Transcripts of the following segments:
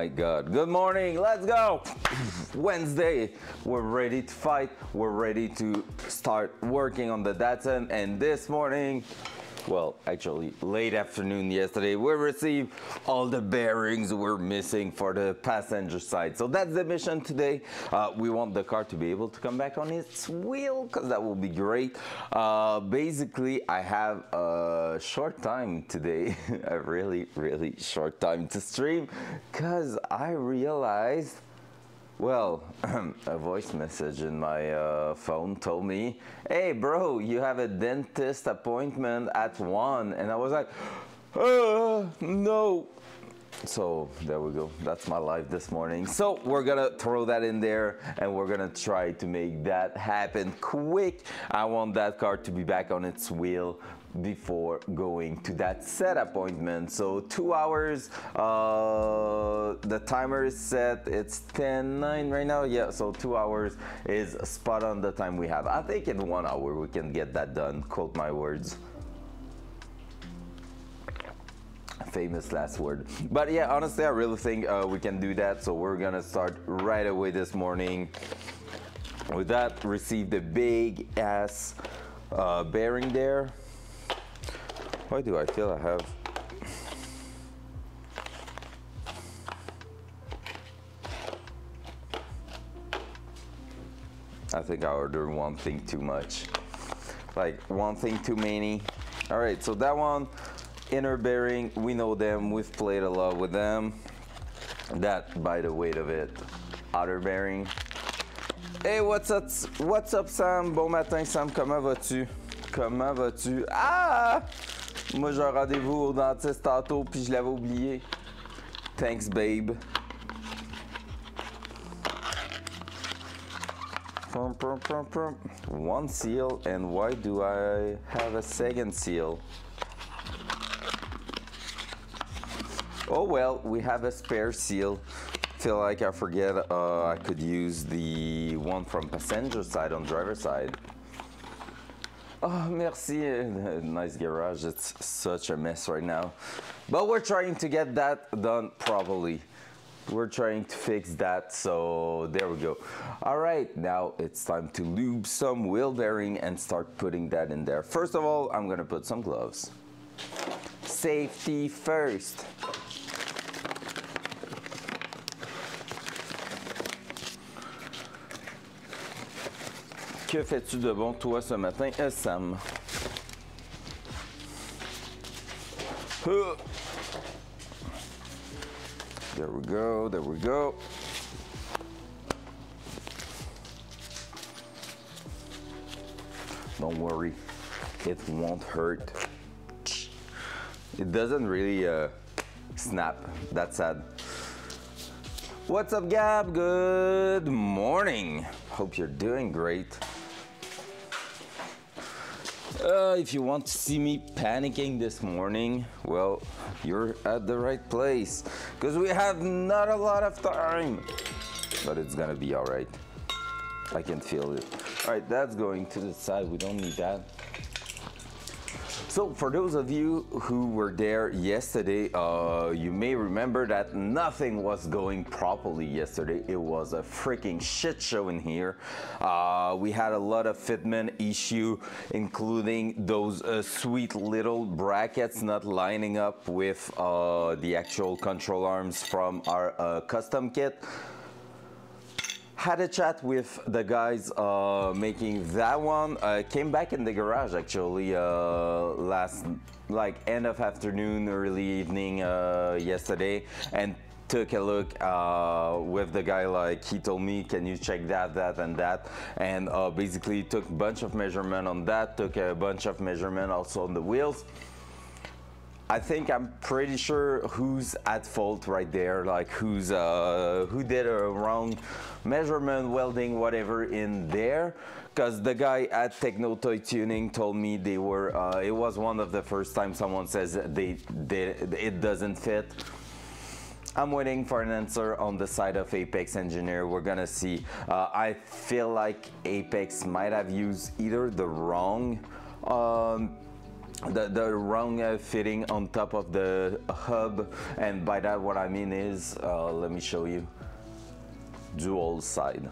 my God. Good morning, let's go. Wednesday, we're ready to fight. We're ready to start working on the Datsun, and this morning, well, actually late afternoon yesterday, we received all the bearings we're missing for the passenger side. So that's the mission today. We want the car to be able to come back on its wheel, because that will be great. Basically, I have a short time today, a really short time to stream, because I realized, well, a voice message in my phone told me, hey bro, you have a dentist appointment at 1, and I was like, no. So there we go, that's my life this morning. So we're gonna throw that in there and we're gonna try to make that happen quick. I want that car to be back on its wheel before going to that set appointment. So 2 hours, the timer is set, it's 10:09 right now. Yeah, so 2 hours is spot on the time we have. I think in 1 hour we can get that done, quote my words. Famous last word. But yeah, honestly, I really think we can do that. So we're gonna start right away this morning. With that, received a big ass bearing there. Why do I feel I have? I think I ordered one thing too much. Like one thing too many. All right, so that one, inner bearing, we know them, we've played a lot with them. That, by the weight of it, outer bearing. Hey, what's up Sam? Bon matin Sam, comment vas-tu? Comment vas-tu? Ah! Moi j'ai un rendez-vous au dentiste tantôt puis je l'avais oublié. Thanks babe. One seal, and why do I have a second seal? Oh well, we have a spare seal. Feel like I forget I could use the one from passenger side on driver side. Oh, merci. Nice garage. It's such a mess right now. But we're trying to get that done properly. We're trying to fix that, so there we go. All right, now it's time to lube some wheel bearing and start putting that in there. First of all, I'm gonna put some gloves. Safety first. Que fais-tu de bon, toi, ce matin, Sam? There we go, there we go. Don't worry, it won't hurt. It doesn't really snap, that's sad. What's up, Gab? Good morning. Hope you're doing great. If you want to see me panicking this morning, well, you're at the right place, because we have not a lot of time, but it's gonna be all right. I can feel it. All right, that's going to the side. We don't need that. So for those of you who were there yesterday, you may remember that nothing was going properly yesterday. It was a freaking shit show in here. We had a lot of fitment issue, including those sweet little brackets not lining up with the actual control arms from our custom kit. Had a chat with the guys making that one. Came back in the garage actually last, like end of afternoon, early evening yesterday, and took a look with the guy. Like he told me, can you check that, and that, and basically took a bunch of measurement on that, took a bunch of measurement also on the wheels. I think I'm pretty sure who's at fault right there, like who did a wrong measurement, welding, whatever in there, because the guy at Techno Toy Tuning told me they were, it was one of the first time someone says it doesn't fit. I'm waiting for an answer on the side of Apex Engineer. We're gonna see. I feel like Apex might have used either the wrong the wrong fitting on top of the hub, and by that what I mean is, let me show you, dual side.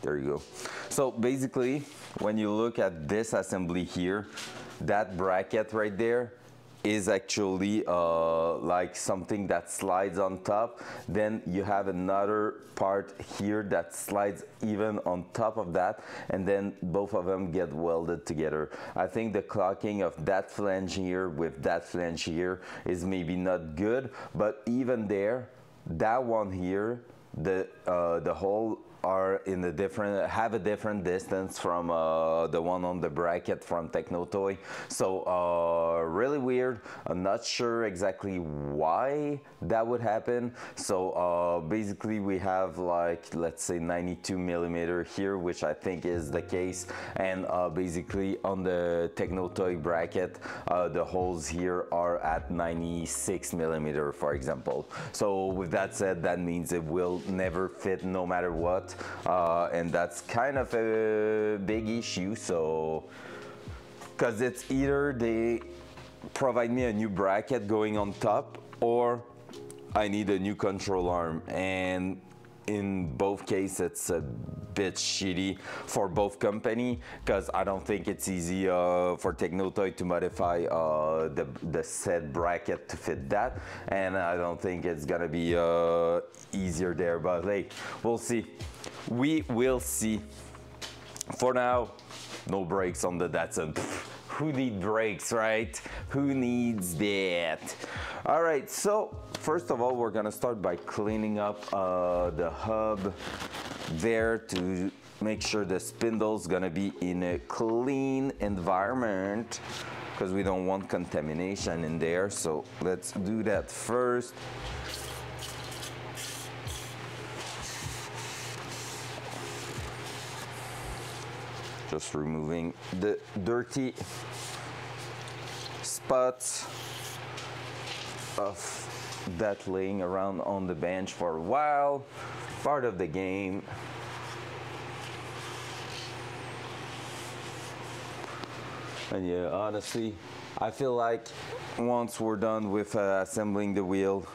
There you go. So basically, when you look at this assembly here, that bracket right there is actually like something that slides on top. Then you have another part here that slides even on top of that, and then both of them get welded together. I think the clocking of that flange here with that flange here is maybe not good, but even there, that one here, the hole are in a different, have a different distance from the one on the bracket from Technotoy. So really weird. I'm not sure exactly why that would happen. So basically we have like, let's say 92 millimeter here, which I think is the case. And basically on the Technotoy bracket, the holes here are at 96 millimeter, for example. So with that said, that means it will never fit no matter what. And that's kind of a big issue. So, because it's either they provide me a new bracket going on top, or I need a new control arm, and in both cases it's a bit shitty for both company, because I don't think it's easy for Technotoy to modify the said bracket to fit that, and I don't think it's gonna be easier there, but hey, we'll see. We will see. For now, no brakes on the Datsun. Who needs brakes, right? Who needs that? All right, so first of all, we're gonna start by cleaning up the hub there to make sure the spindle's gonna be in a clean environment, because we don't want contamination in there. So let's do that first. Just removing the dirty spots of that laying around on the bench for a while. Part of the game. And yeah, honestly, I feel like once we're done with assembling the wheel,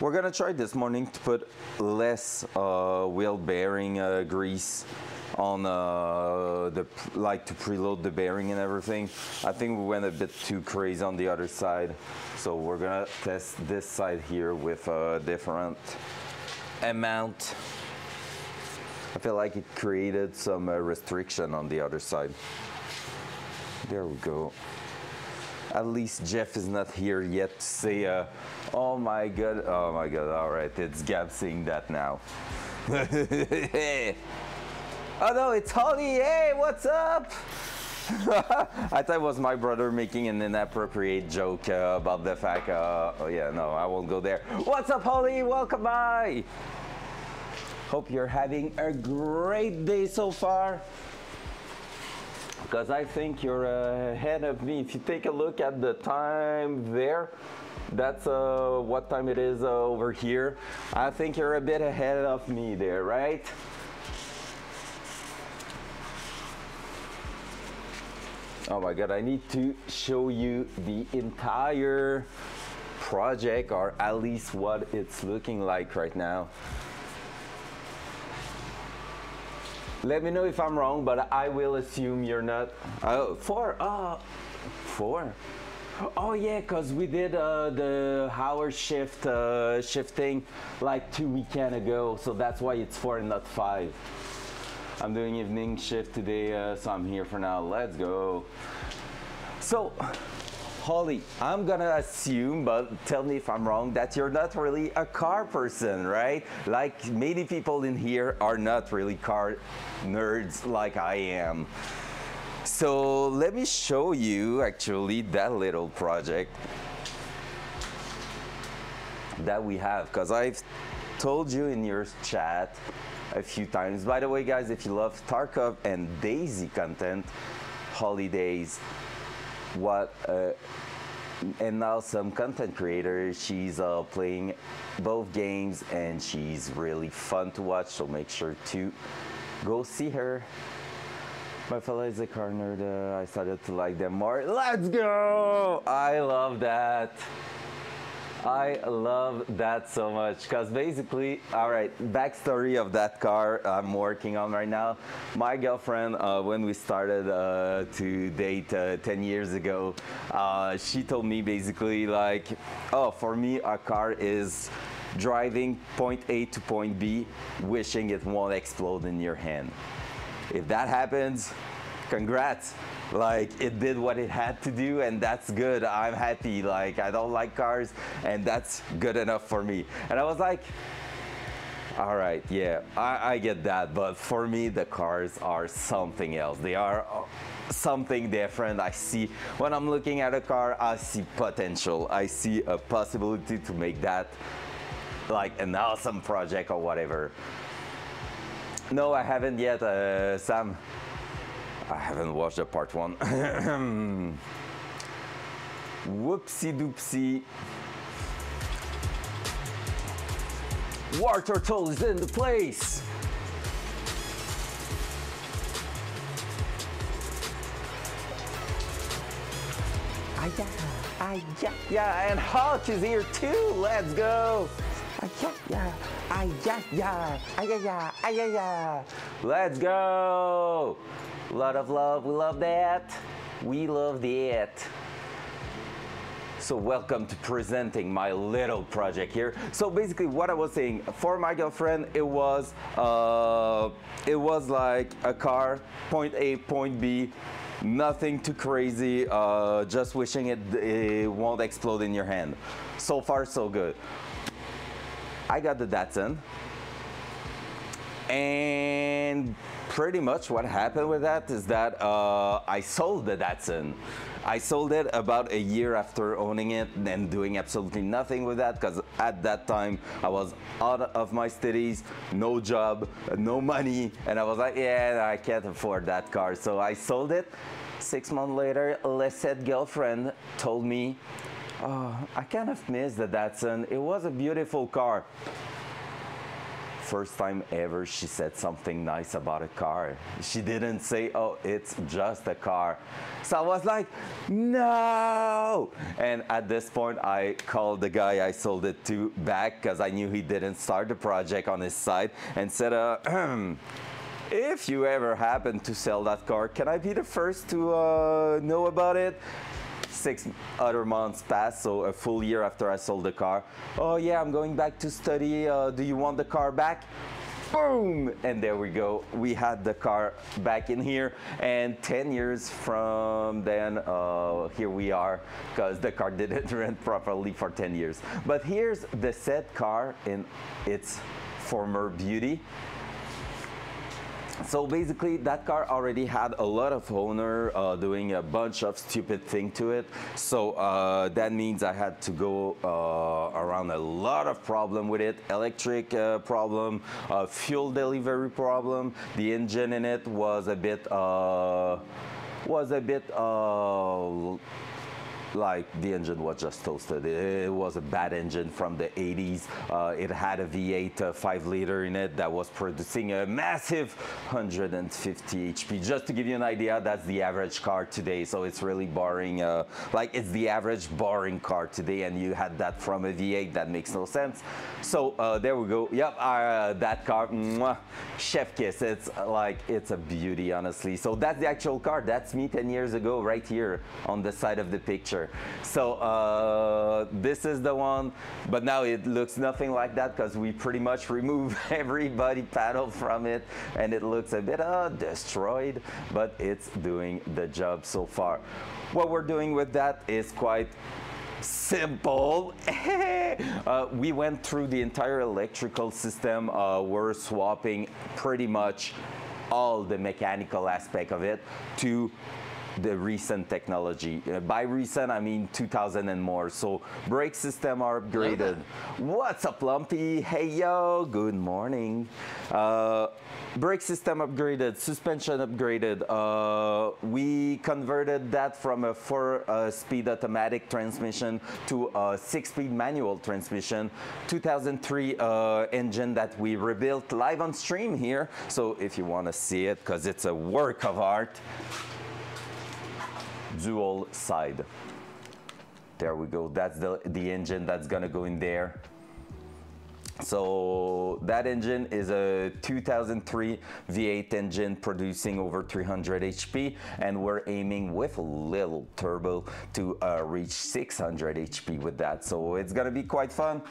we're gonna try this morning to put less wheel bearing grease on like to preload the bearing and everything. I think we went a bit too crazy on the other side, so we're gonna test this side here with a different amount. I feel like it created some restriction on the other side. There we go. At least Jeff is not here yet to say, oh my god, all right, it's Gab saying that now. Oh no, it's Holly, hey, what's up? I thought it was my brother making an inappropriate joke about the fact, oh yeah, no, I won't go there. What's up, Holly, welcome by. Hope you're having a great day so far, because I think you're ahead of me. If you take a look at the time there, that's what time it is over here. I think you're a bit ahead of me there, right? Oh my god, I need to show you the entire project, or at least what it's looking like right now. Let me know if I'm wrong, but I will assume you're not. Four. Oh yeah, because we did the hour shift shifting like 2 weekends ago, so that's why it's 4 and not 5. I'm doing evening shift today, so I'm here for now. Let's go. So, Holly, I'm gonna assume, but tell me if I'm wrong, that you're not really a car person, right? Like many people in here are not really car nerds like I am. So let me show you actually that little project that we have, because I've told you in your chat a few times. By the way, guys, if you love Tarkov and Daisy content, holidays, and now some content creator, she's playing both games and she's really fun to watch, so make sure to go see her. My fellow is a car nerd. I started to like them more. Let's go! I love that. I love that so much because basically, all right, backstory of that car I'm working on right now. My girlfriend, when we started to date 10 years ago, she told me basically like, oh, for me, a car is driving point A to point B, wishing it won't explode in your hand. If that happens, congrats. Like, it did what it had to do, and that's good. I'm happy. Like, I don't like cars, and that's good enough for me. And I was like, all right, yeah, I get that, but for me, the cars are something else. They are something different. I see, when I'm looking at a car, I see potential. I see a possibility to make that like an awesome project or whatever. No, I haven't yet, Sam. I haven't watched the part one. Whoopsie doopsie. War turtle is in the place. Yeah, and Hulk is here too. Let's go. Let's go. Lot of love, we love that. We love that. So welcome to presenting my little project here. So basically what I was saying, for my girlfriend, it was like a car, point A, point B, nothing too crazy, just wishing it won't explode in your hand. So far, so good. I got the Datsun, and pretty much what happened with that is that I sold the Datsun. I sold it about a year after owning it and doing absolutely nothing with that because at that time I was out of my studies, no job, no money, and I was like, yeah, I can't afford that car. So I sold it. 6 months later, said girlfriend told me, oh, I kind of miss the Datsun. It was a beautiful car. First time ever she said something nice about a car. She didn't say, oh, it's just a car. So I was like, no! And at this point, I called the guy I sold it to back because I knew he didn't start the project on his side and said, if you ever happen to sell that car, can I be the first to know about it? 6 other months passed, so a full year after I sold the car. Oh yeah, I'm going back to study. Do you want the car back? Boom! And there we go. We had the car back in here, and 10 years from then, here we are, because the car didn't rent properly for 10 years. But here's the said car in its former beauty. So basically that car already had a lot of owner doing a bunch of stupid thing to it. So that means I had to go around a lot of problem with it. Electric problem, fuel delivery problem. The engine in it was a bit like the engine was just toasted. It was a bad engine from the 80s. It had a V8 5-liter in it that was producing a massive 150 HP. Just to give you an idea, that's the average car today. So it's really boring. Like it's the average boring car today, and you had that from a V8. That makes no sense. So there we go. Yep, that car, mwah, chef kiss. It's like, it's a beauty, honestly. So that's the actual car. That's me 10 years ago, right here on the side of the picture. So this is the one, but now it looks nothing like that because we pretty much remove every body panel from it, and it looks a bit destroyed, but it's doing the job so far. What we're doing with that is quite simple. We went through the entire electrical system. We're swapping pretty much all the mechanical aspect of it to the recent technology. By recent, I mean 2000 and more. So brake system are upgraded. What's up, Lumpy? Hey, yo, good morning. Brake system upgraded, suspension upgraded. We converted that from a 4-speed automatic transmission to a 6-speed manual transmission. 2003 engine that we rebuilt live on stream here. So if you want to see it, because it's a work of art. Dual side. There we go. That's the engine that's gonna go in there. So that engine is a 2003 V8 engine producing over 300 HP, and we're aiming with a little turbo to reach 600 HP with that. So it's gonna be quite fun.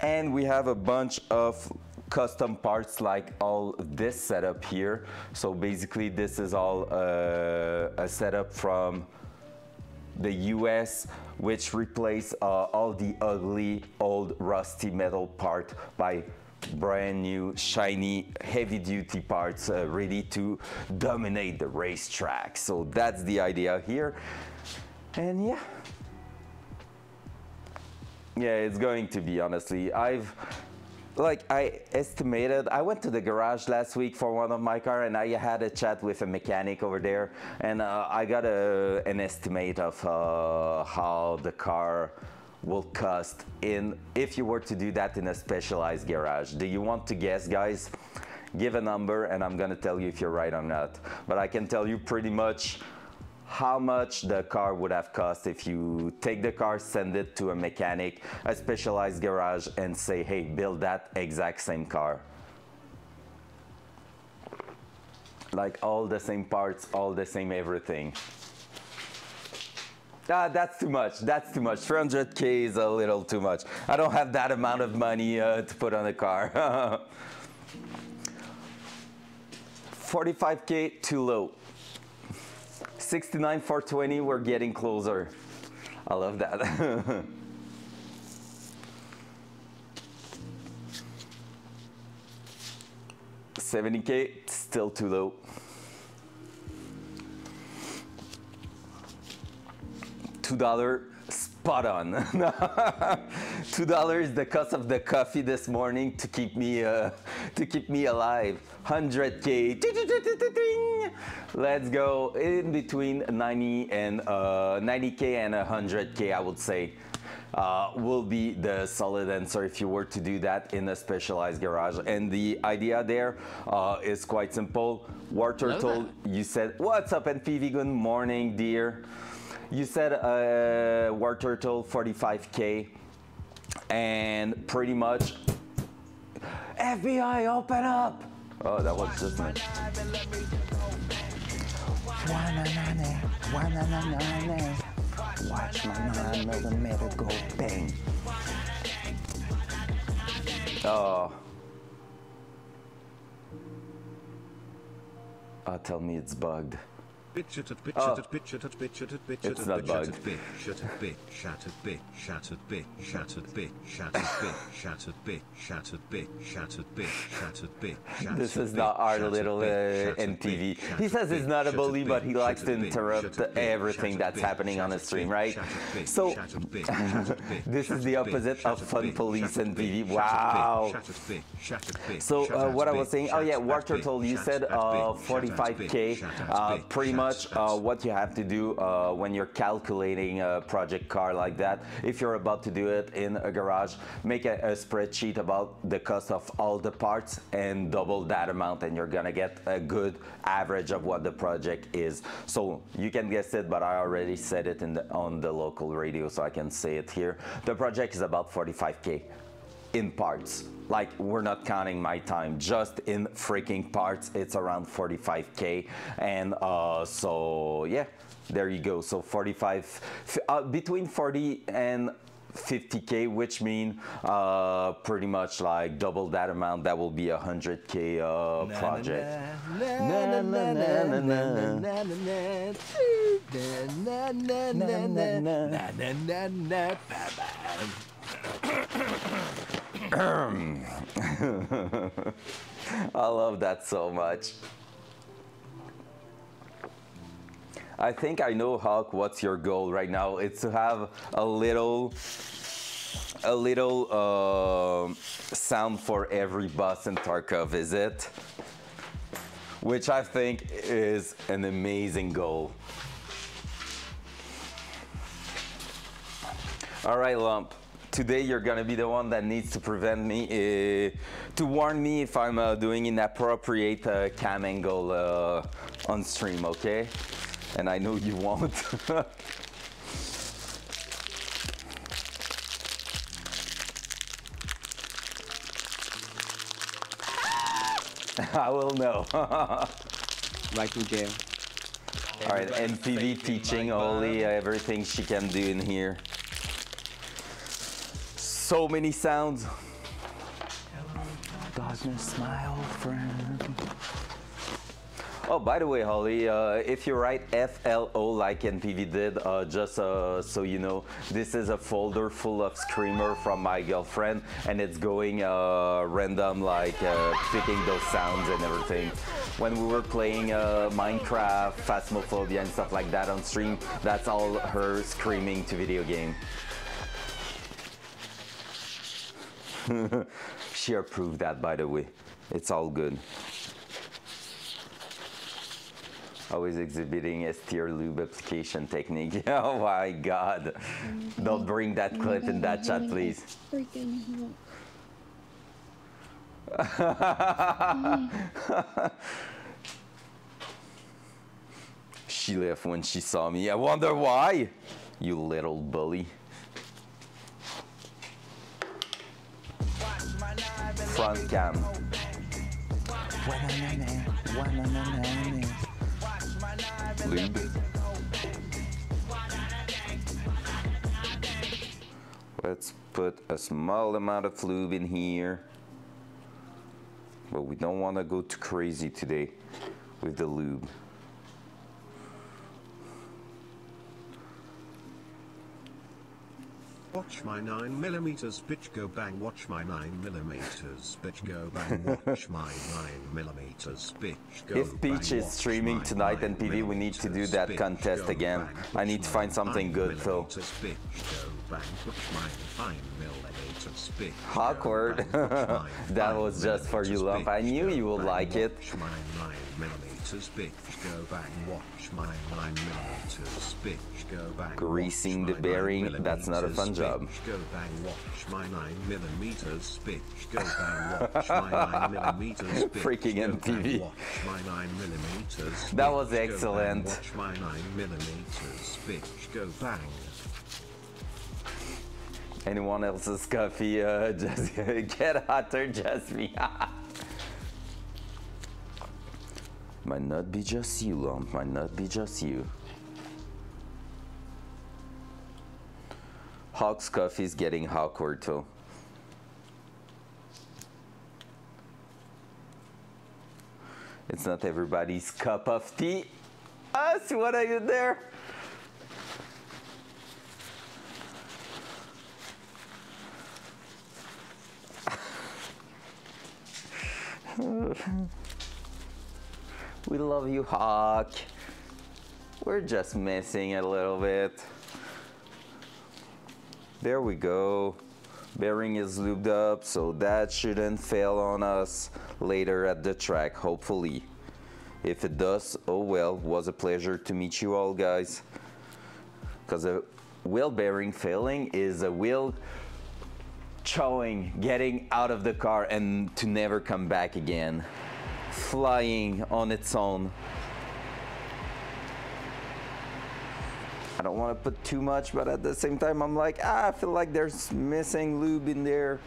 And we have a bunch of custom parts like all this setup here. So basically this is all a setup from the US, which replace all the ugly old rusty metal part by brand new shiny heavy duty parts ready to dominate the racetrack. So that's the idea here. And yeah, it's going to be, honestly, I estimated, I went to the garage last week for one of my car, and I had a chat with a mechanic over there, and I got an estimate of how the car will cost if you were to do that in a specialized garage. Do you want to guess, guys? Give a number and I'm gonna tell you if you're right or not. But I can tell you pretty much how much the car would have cost if you take the car, send it to a mechanic, a specialized garage, and say, hey, build that exact same car. Like all the same parts, all the same everything. That's too much, that's too much. 300K is a little too much. I don't have that amount of money to put on a car. 45K, too low. 69,420, we're getting closer. I love that. 70K, still too low. $2, spot on. $2 is the cost of the coffee this morning to keep me alive. 100K. Let's go in between 90K and 100K, I would say. Will be the solid answer if you were to do that in a specialized garage. And the idea there is quite simple. War Turtle, you said, what's up, NPV? Good morning, dear. You said War Turtle 45K, and pretty much FBI, open up. Oh, that was just me. Watch my 9mm go bang. Oh. Tell me it's bugged. It's not bugged. This is not our little NTV. He says he's not a bully, but he likes to interrupt everything that's happening on the stream, right? So this is the opposite of Fun Police NTV. Wow. So what I was saying, oh yeah, War Turtle, you said 45K, pretty much what you have to do when you're calculating a project car like that. If you're about to do it in a garage, make a spreadsheet about the cost of all the parts and double that amount, and you're gonna get a good average of what the project is. So you can guess it, but I already said it on the local radio, so I can say it here. The project is about 45K in parts. Like, we're not counting my time, just in freaking parts, it's around 45K. And so yeah, there you go. So 45, between 40 and 50K, which mean pretty much like double that amount. That will be 100K project. I love that so much. I think I know, Hulk, what's your goal right now. It's to have a little sound for every boss in Tarkov, is it? Which I think is an amazing goal. All right, Lump. Today you're gonna be the one that needs to prevent me, to warn me if I'm doing inappropriate cam angle on stream, okay? And I know you won't. I will know. Right to jail. All right, MPV teaching Oli everything she can do in here. So many sounds. Darkness, smile, friend. Oh, by the way, Holly, if you write FLO like NPV did, just so you know, this is a folder full of screamer from my girlfriend, and it's going random, like picking those sounds and everything. When we were playing Minecraft, Phasmophobia and stuff like that on stream, that's all her screaming to video game. She approved that, by the way. It's all good. Always exhibiting S-tier lube application technique. Oh my God. Don't bring that clip in that chat, please. She left when she saw me. I wonder why, you little bully. Front cam. Lube. Let's put a small amount of lube in here, but we don't want to go too crazy today with the lube. Watch my 9mm bitch go bang, watch my 9mm bitch go bang, watch my 9mm bitch go bang. If Peach is streaming tonight and PV, we need to do that contest again. I need to find something good, though. Awkward. That was just for you, Lump. I knew you would like it. Bitch go bang, watch my 9mm bitch go bang. Greasing the bearing, that's not a fun job. Go bang, watch my 9mm bitch go bang, watch my 9mm Freaking MTV. Watch my 9mm. That was excellent. Watch my 9mm bitch go bang. Anyone else's coffee, just get hotter, just me. Might not be just you, Lump. Might not be just you. Hawk's coffee is getting awkward too. It's not everybody's cup of tea. Ah, see what I did there? We love you, Hawk. We're just missing a little bit. There we go. Bearing is lubed up, so that shouldn't fail on us later at the track, hopefully. If it does, oh well, was a pleasure to meet you all, guys. Because a wheel bearing failing is a wheel chowing, getting out of the car and to never come back again. Flying on its own. I don't want to put too much, but at the same time I'm like, I feel like there's missing lube in there.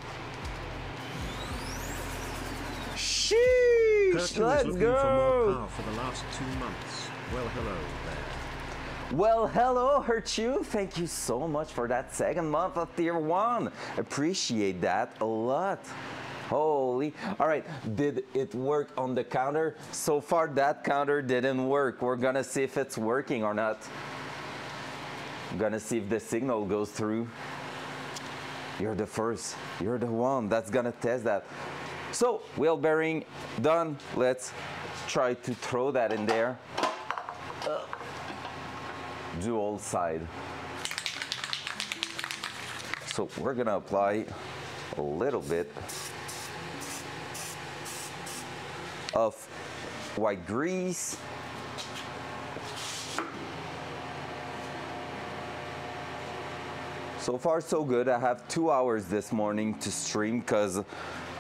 Sheesh, let's go. For the last 2 months. Well, hello there. Well, hello, Hurt You. Thank you so much for that second month of tier 1. Appreciate that a lot. Holy. All right, did it work on the counter? So far, that counter didn't work. We're gonna see if it's working or not. I'm gonna see if the signal goes through. You're the first. You're the one that's gonna test that. So, wheel bearing done. Let's try to throw that in there. dual side. So we're gonna apply a little bit of white grease. So far so good. I have 2 hours this morning to stream because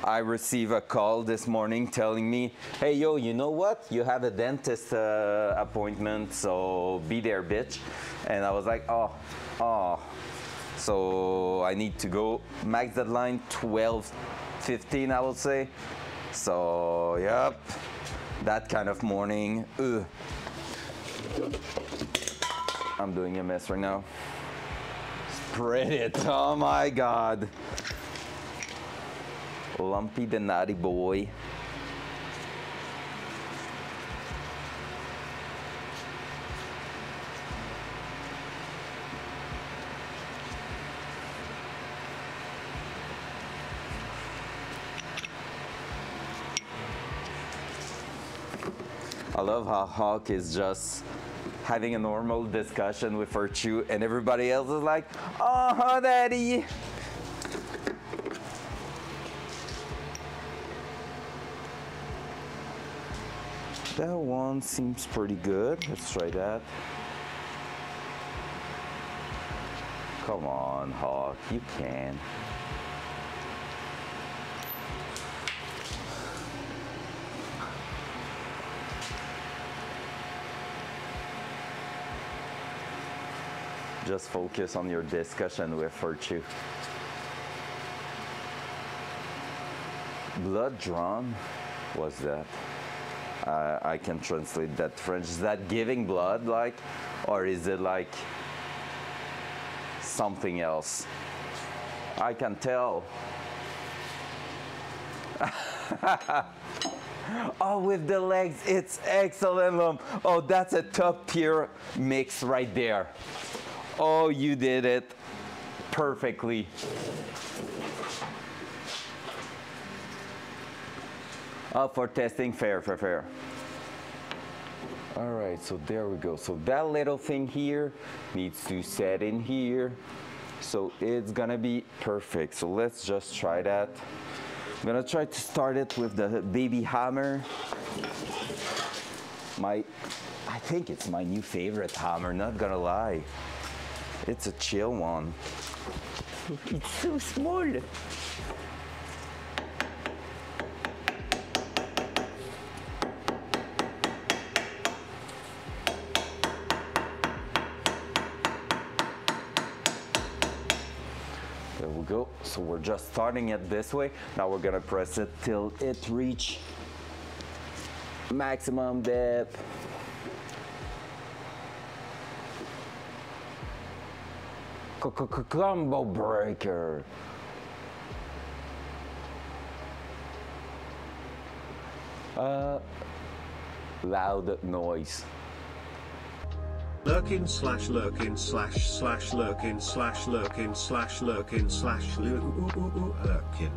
I received a call this morning telling me, hey yo, you know what? You have a dentist appointment, so be there, bitch. And I was like, oh. So I need to go. Max deadline 12:15, I will say. So yep, that kind of morning. Ugh. I'm doing a mess right now. Spread it, oh my God. Lumpy the naughty boy. I love how Hawk is just having a normal discussion with her chew and everybody else is like, oh, daddy. That one seems pretty good. Let's try that. Come on, Hawk, you can. Just focus on your discussion with Virtue. Blood drawn? What's that? I can translate that French. Is that giving blood, like, or is it like something else? I can tell. Oh, with the legs, it's excellent. Oh, that's a top tier mix right there. Oh, you did it perfectly. Oh, for testing, fair. All right, so there we go. So that little thing here needs to set in here. So it's gonna be perfect. So let's just try that. I'm gonna try to start it with the baby hammer. I think it's my new favorite hammer, not gonna lie. It's a chill one. It's so small. There we go. So we're just starting it this way. Now we're gonna press it till it reach maximum depth. Combo breaker. Loud noise. Lurkin slash lurkin slash slash lurkin slash lurkin slash lurkin slash lurkin.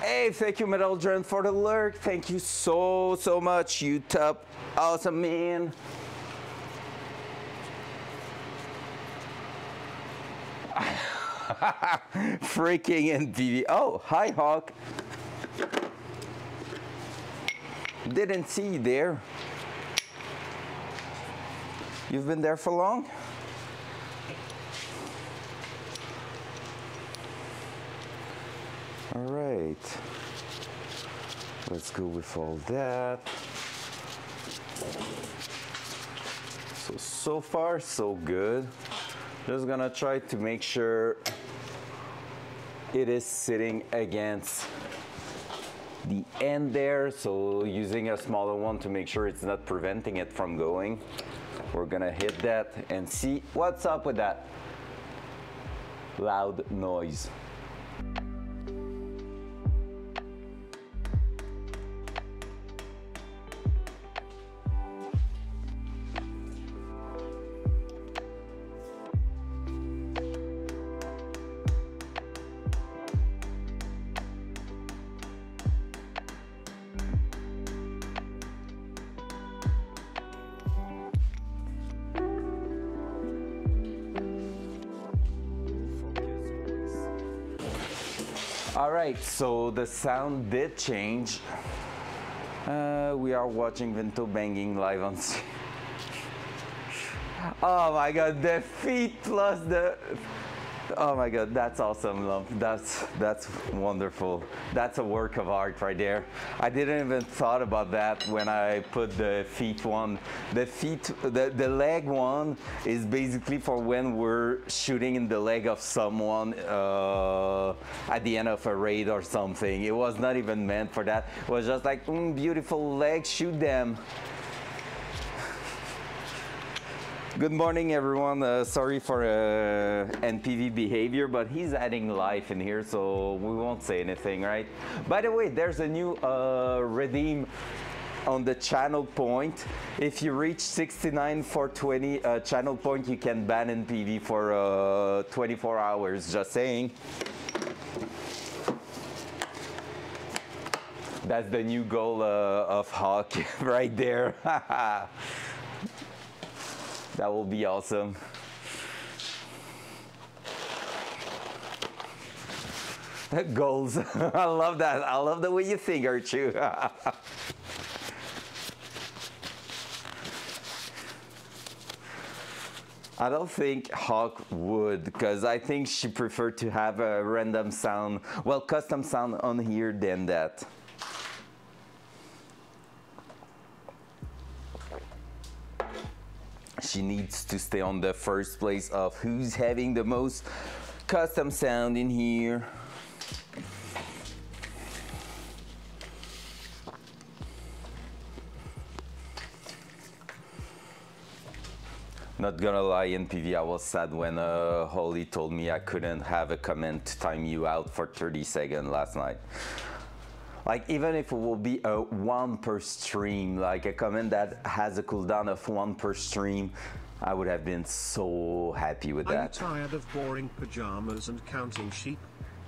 Hey, thank you, Metalgen, for the lurk. Thank you so much, you top awesome man. Freaking NTV. Oh, hi, Hawk. Didn't see you there. You've been there for long? All right, let's go with all that. So far, so good. Just gonna try to make sure it is sitting against the end there, so using a smaller one to make sure it's not preventing it from going. We're gonna hit that and see what's up with that loud noise. All right, so the sound did change. We are watching Vinto banging live on stream. Oh my God, the feet plus the, oh my God, that's awesome, love. That's wonderful. That's a work of art right there. I didn't even thought about that when I put the feet one. The leg one is basically for when we're shooting in the leg of someone at the end of a raid or something. It was not even meant for that. It was just like, beautiful legs, shoot them. Good morning, everyone. Sorry for NPV behavior, but he's adding life in here, so we won't say anything, right? By the way, there's a new redeem on the channel point. If you reach 69,420 channel point, you can ban NPV for 24 hours, just saying. That's the new goal of Hawk right there. That will be awesome. Goals. I love that. I love the way you think, Archu. I don't think Hawk would, because I think she preferred to have a random sound, well, custom sound on here than that. She needs to stay on the first place of who's having the most custom sound in here. Not gonna lie, NPV, I was sad when Holly told me I couldn't have a comment to time you out for 30 seconds last night. Like, even if it will be a 1 per stream, like a comment that has a cooldown of 1 per stream, I would have been so happy with that. Are you tired of boring pajamas and counting sheep?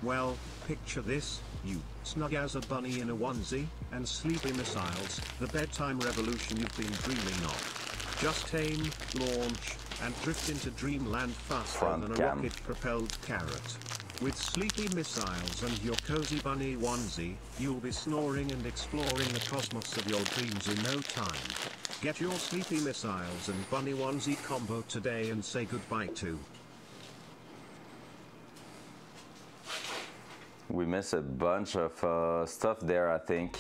Well, picture this, you snug as a bunny in a onesie, and sleepy missiles, the bedtime revolution you've been dreaming of. Just aim, launch, and drift into dreamland faster than a rocket-propelled carrot. With sleepy missiles and your cozy bunny onesie, you'll be snoring and exploring the cosmos of your dreams in no time. Get your sleepy missiles and bunny onesie combo today and say goodbye to. We missed a bunch of stuff there, I think.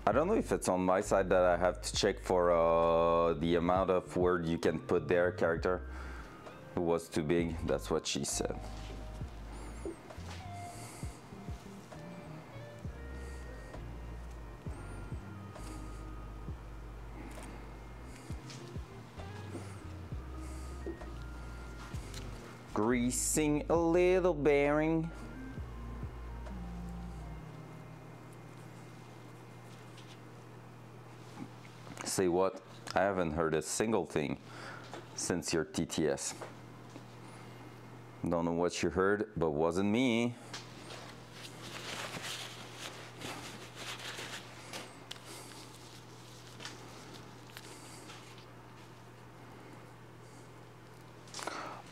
I don't know if it's on my side that I have to check for the amount of word you can put there, character. It was too big, that's what she said. Greasing a little bearing. Say what? I haven't heard a single thing since your TTS. Don't know what you heard, but wasn't me.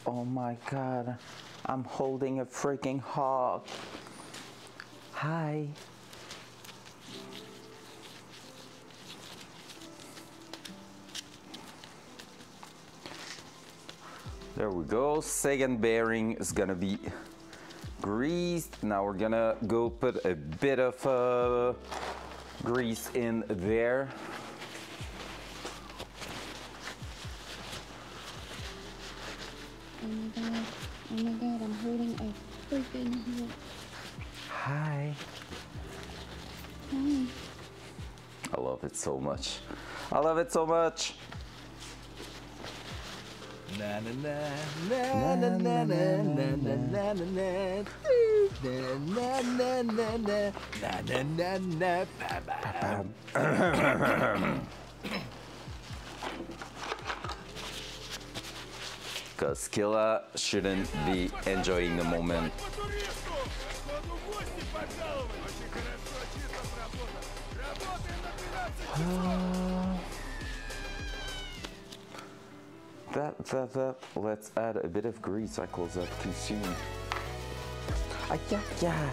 Oh my God, I'm holding a freaking hawk. Hi. There we go. Second bearing is gonna be greased. Now we're gonna go put a bit of grease in there. Oh my god, I'm holding a freaking hook. Hi. Hi. I love it so much. I love it so much. Na na na na na na na na na na na na na na na. Because Killa shouldn't be enjoying the moment. Let's add a bit of grease. I close up too soon. Yeah.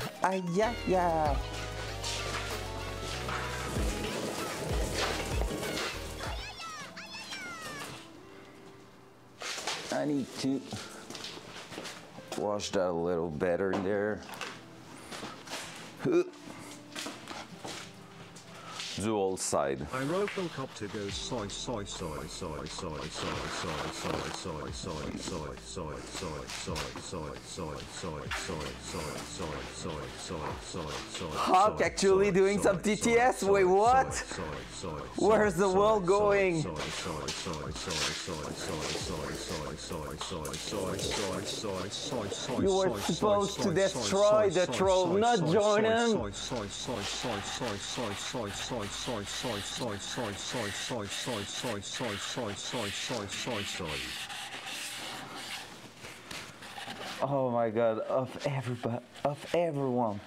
I need to wash that a little better in there. Dual side. I Robocopter goes soy soy soy soy soy soy soy soy soy soy soy soy soy soy soy soy soy soy soy. Hawk actually doing some TTS? Wait, what? Where's the world going? You were supposed to destroy the troll, not join him. Oh my god, of everybody, of everyone,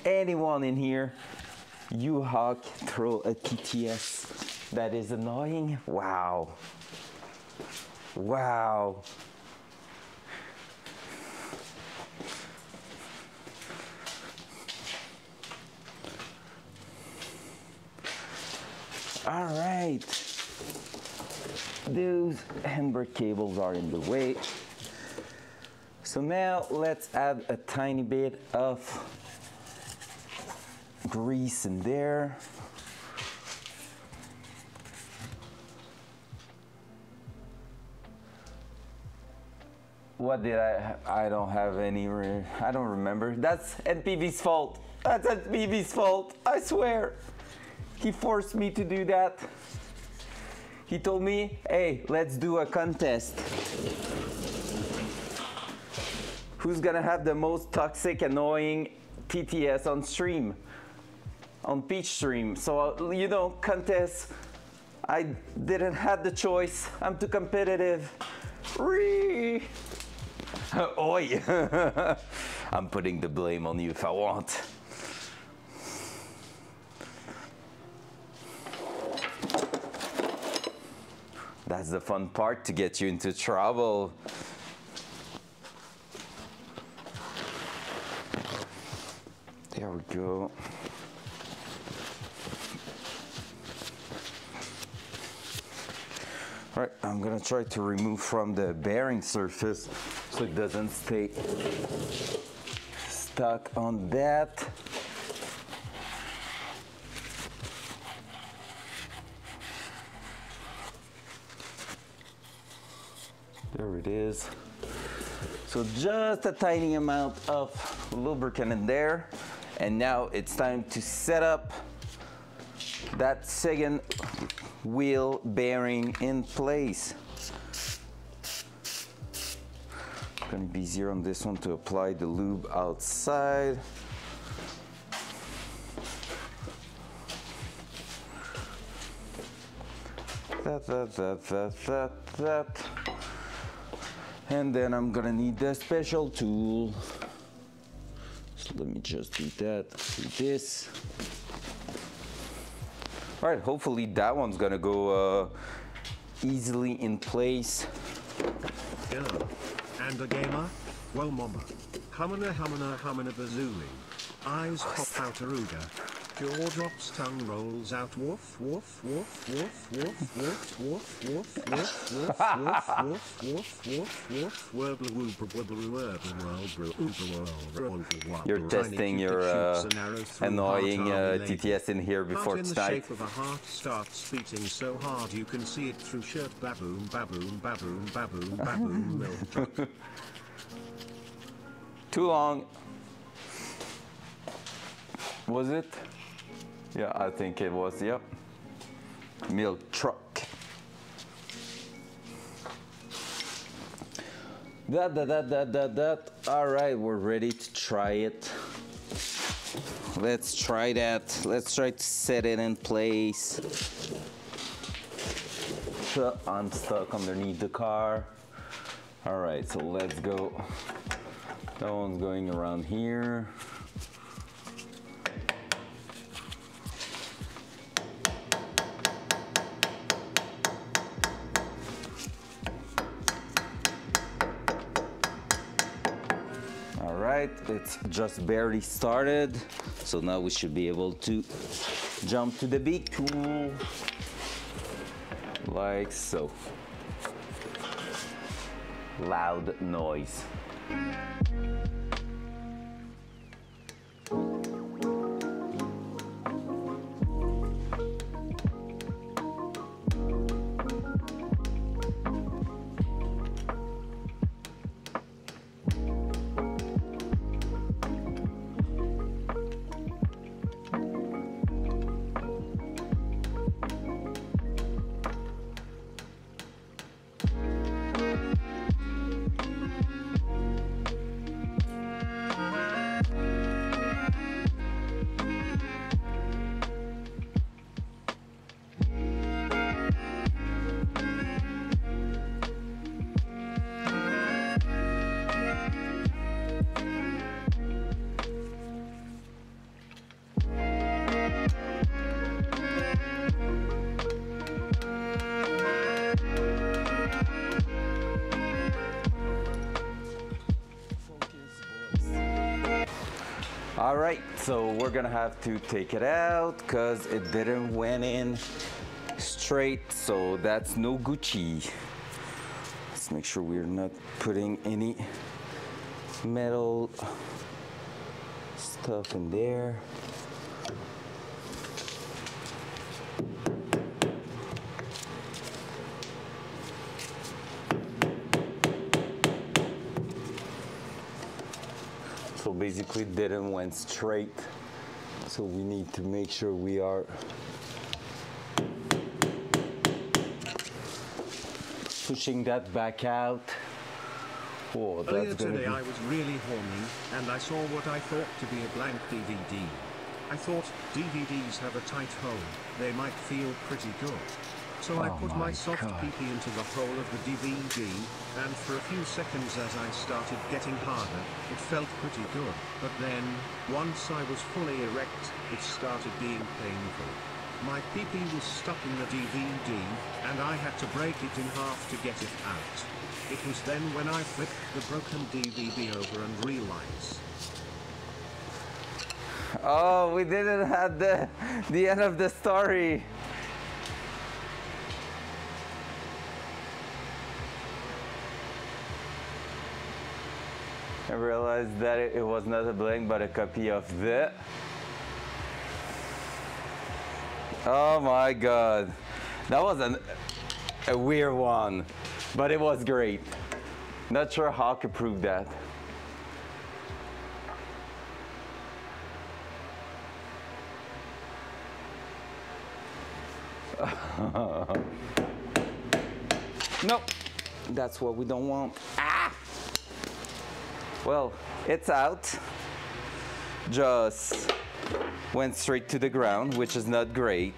anyone in here, you Hawk throw a TTS that is annoying? Wow. Wow. All right, those handbrake cables are in the way. So now let's add a tiny bit of grease in there. What did I don't have any, I don't remember. That's NPV's fault. That's NPV's fault, I swear. He forced me to do that. He told me, hey, let's do a contest. Who's gonna have the most toxic, annoying TTS on stream? On Peach stream. So, you know, contest. I didn't have the choice. I'm too competitive. Oi! I'm putting the blame on you if I want. That's the fun part, to get you into trouble. There we go. All right, I'm gonna try to remove from the bearing surface so it doesn't stay stuck on that. There it is. So just a tiny amount of lubricant in there. And now it's time to set up that second wheel bearing in place. It's gonna be easier on this one to apply the lube outside. That. And then I'm gonna need the special tool. So let me just do that, do this. All right, hopefully that one's gonna go easily in place. Yeah. And a gamer? Well, mama. Humana bazooming. Eyes pop out Aruga. Jaw drops, tongue rolls out. Woof, woof, woof, woof, woof, woof, woof, woof, woof, woof, woof, woof, woof, woof, woof, wurble, wooble, wurble, wurble. You're testing your annoying TTS in here before Heart in tonight. the shape of a heart starts beating so hard you can see it through shirt. Baboom, baboom, baboom, baboom, baboom, milk truck. Too long. Was it? Yeah, I think it was, yep. Milk truck. That. All right, we're ready to try it. Let's try that. Let's try to set it in place. So I'm stuck underneath the car. All right, so let's go. That one's going around here. It's just barely started, so now we should be able to jump to the big tool like so. Loud noise. All right, so we're gonna have to take it out because it didn't went in straight, so that's no Gucci. Let's make sure we're not putting any metal stuff in there. So basically didn't went straight. So we need to make sure we are pushing that back out. Oh, that's Earlier gonna today be... I was really horny, and I saw what I thought to be a blank DVD. I thought, DVDs have a tight hole, they might feel pretty good. So I put my soft PP into the hole of the DVD, and for a few seconds as I started getting harder, it felt pretty good. But then, once I was fully erect, it started being painful. My PP was stuck in the DVD, and I had to break it in half to get it out. It was then when I flipped the broken DVD over and realized. Oh, we didn't have the end of the story. I realized that it was not a blank but a copy of the... Oh my god. That was a weird one, but it was great. Not sure how to prove that. Nope, that's what we don't want. Ah! Well, it's out. Just went straight to the ground, which is not great.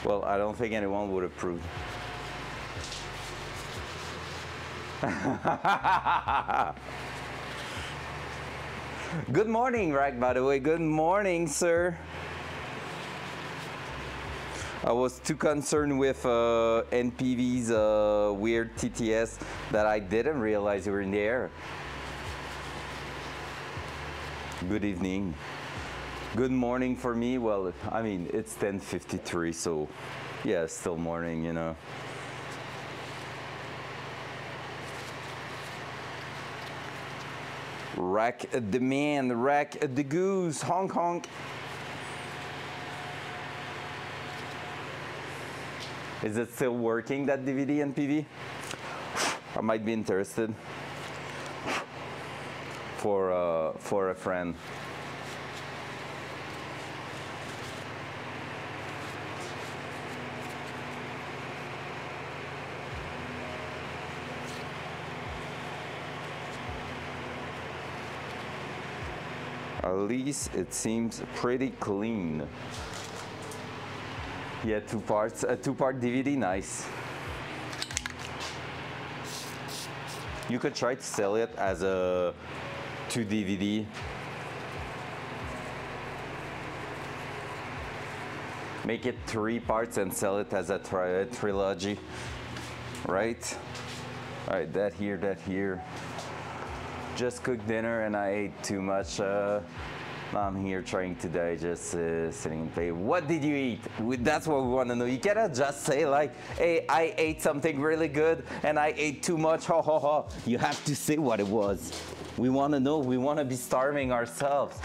Well, I don't think anyone would approve. Good morning, Rack, by the way. Good morning, sir. I was too concerned with NPV's weird TTS that I didn't realize you were in the air. Good evening. Good morning for me. Well, I mean, it's 10:53, so yeah, still morning, you know. Rack the man, rack the goose, honk honk. Is it still working, that DVD and PV? I might be interested for a friend. At least it seems pretty clean. Yeah, two parts, a two-part DVD, nice. You could try to sell it as a 2 DVD. Make it 3 parts and sell it as a trilogy, right? All right, that here. Just cooked dinner and I ate too much. I'm here trying to digest, sitting in play. What did you eat? That's what we want to know. You cannot just say like, hey, I ate something really good and I ate too much, ha ha ha. You have to say what it was. We want to know. We want to be starving ourselves.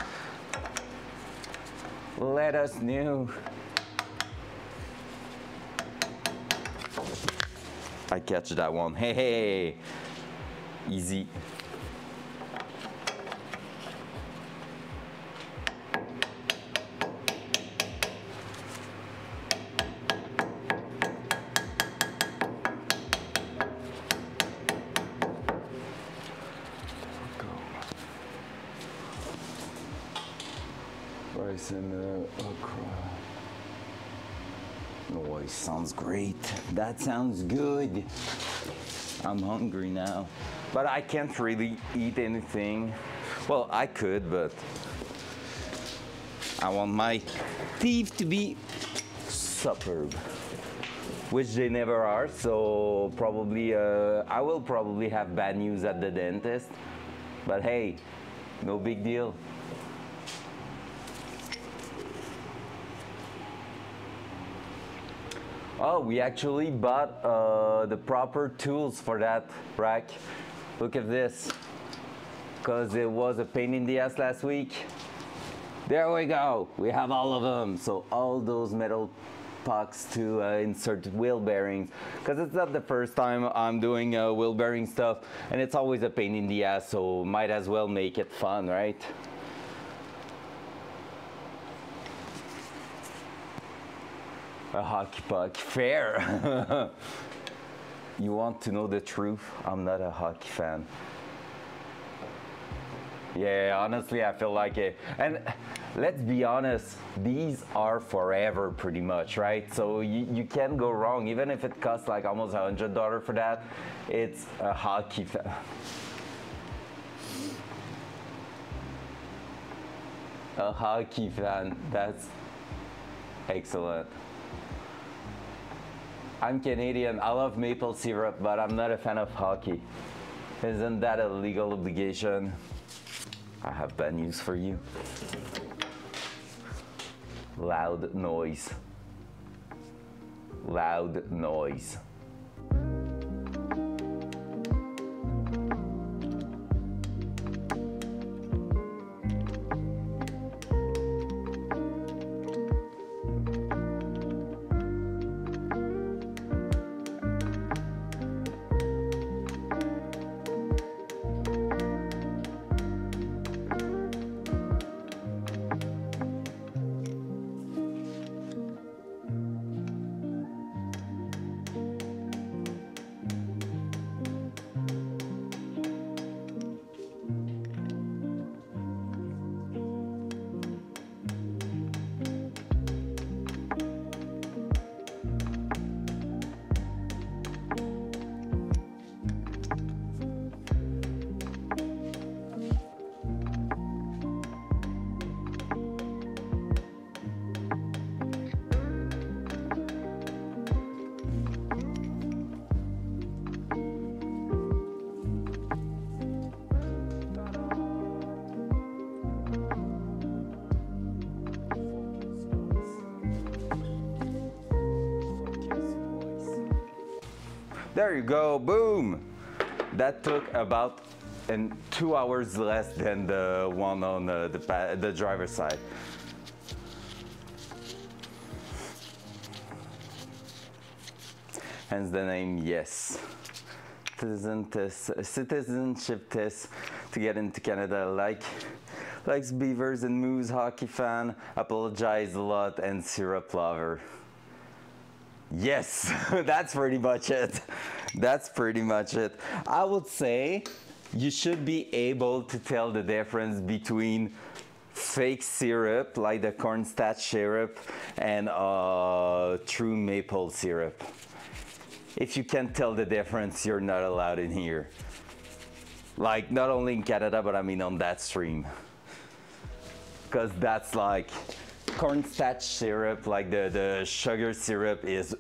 Let us know. I catch that one. Hey, hey. Easy. Rice and okra. Noise sounds great. That sounds good. I'm hungry now, but I can't really eat anything. Well, I could, but I want my teeth to be superb, which they never are. So probably I will probably have bad news at the dentist, but hey, no big deal. Oh, we actually bought the proper tools for that rack. Look at this, because it was a pain in the ass last week. There we go, we have all of them. So all those metal pucks to insert wheel bearings, because it's not the first time I'm doing wheel bearing stuff, and it's always a pain in the ass, so might as well make it fun, right? A hockey puck, fair. You want to know the truth? I'm not a hockey fan. Yeah, honestly, I feel like it. And let's be honest, these are forever pretty much, right? So you can't go wrong, even if it costs like almost $100 for that. It's a hockey fan. A hockey fan, that's excellent. I'm Canadian, I love maple syrup, but I'm not a fan of hockey. Isn't that a legal obligation? I have bad news for you. Loud noise. Loud noise. There you go, boom. That took about 2 hours less than the one on the driver's side. Hence the name, yes. Citizenship test to get into Canada. Likes beavers and moose, hockey fan, apologize a lot, and syrup lover. Yes, that's pretty much it. That's pretty much it. I would say you should be able to tell the difference between fake syrup, like the cornstarch syrup, and true maple syrup. If you can't tell the difference, you're not allowed in here. Like, not only in Canada, but I mean on that stream. Because that's like cornstarch syrup, like the sugar syrup is,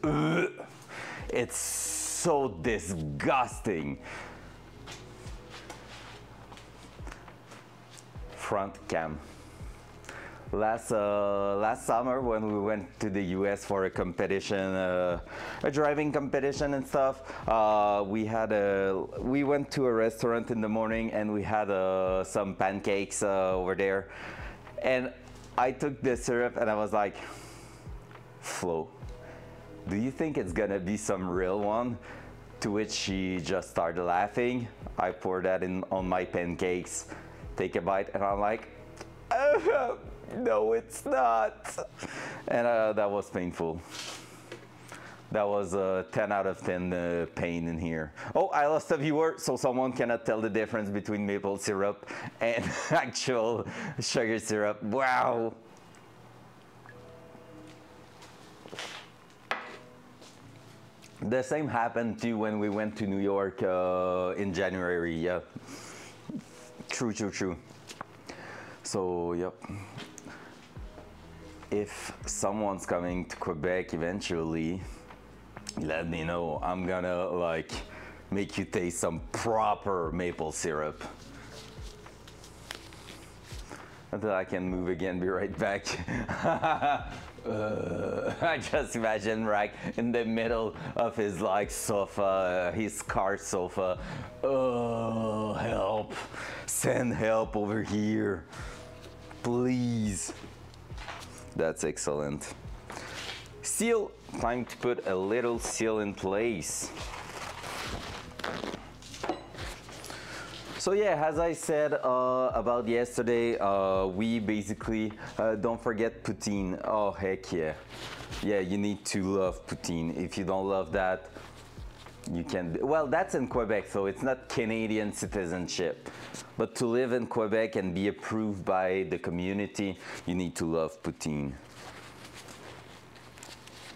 it's so disgusting. Front cam. Last summer when we went to the US for a competition, a driving competition and stuff, we went to a restaurant in the morning and we had some pancakes over there, and I took the syrup and I was like, Flo, do you think it's gonna be some real one? To which she just started laughing. I poured that in on my pancakes, take a bite, and I'm like, no, it's not. And that was painful. That was 10 out of 10 pain in here. Oh, I lost a viewer, so someone cannot tell the difference between maple syrup and actual sugar syrup. Wow. The same happened too when we went to New York in January. Yeah. True, true, true. So, yep. If someone's coming to Quebec eventually, let me know. I'm gonna like make you taste some proper maple syrup. Until I can move again, be right back. I just imagine Rack in the middle of his like sofa, his car sofa. Oh, help. Send help over here. Please. That's excellent. Seal. Time to put a little seal in place. So yeah, as I said about yesterday, we basically don't forget poutine. Oh heck yeah. Yeah, you need to love poutine. If you don't love that, you can, well, that's in Quebec, so it's not Canadian citizenship. But to live in Quebec and be approved by the community, you need to love poutine.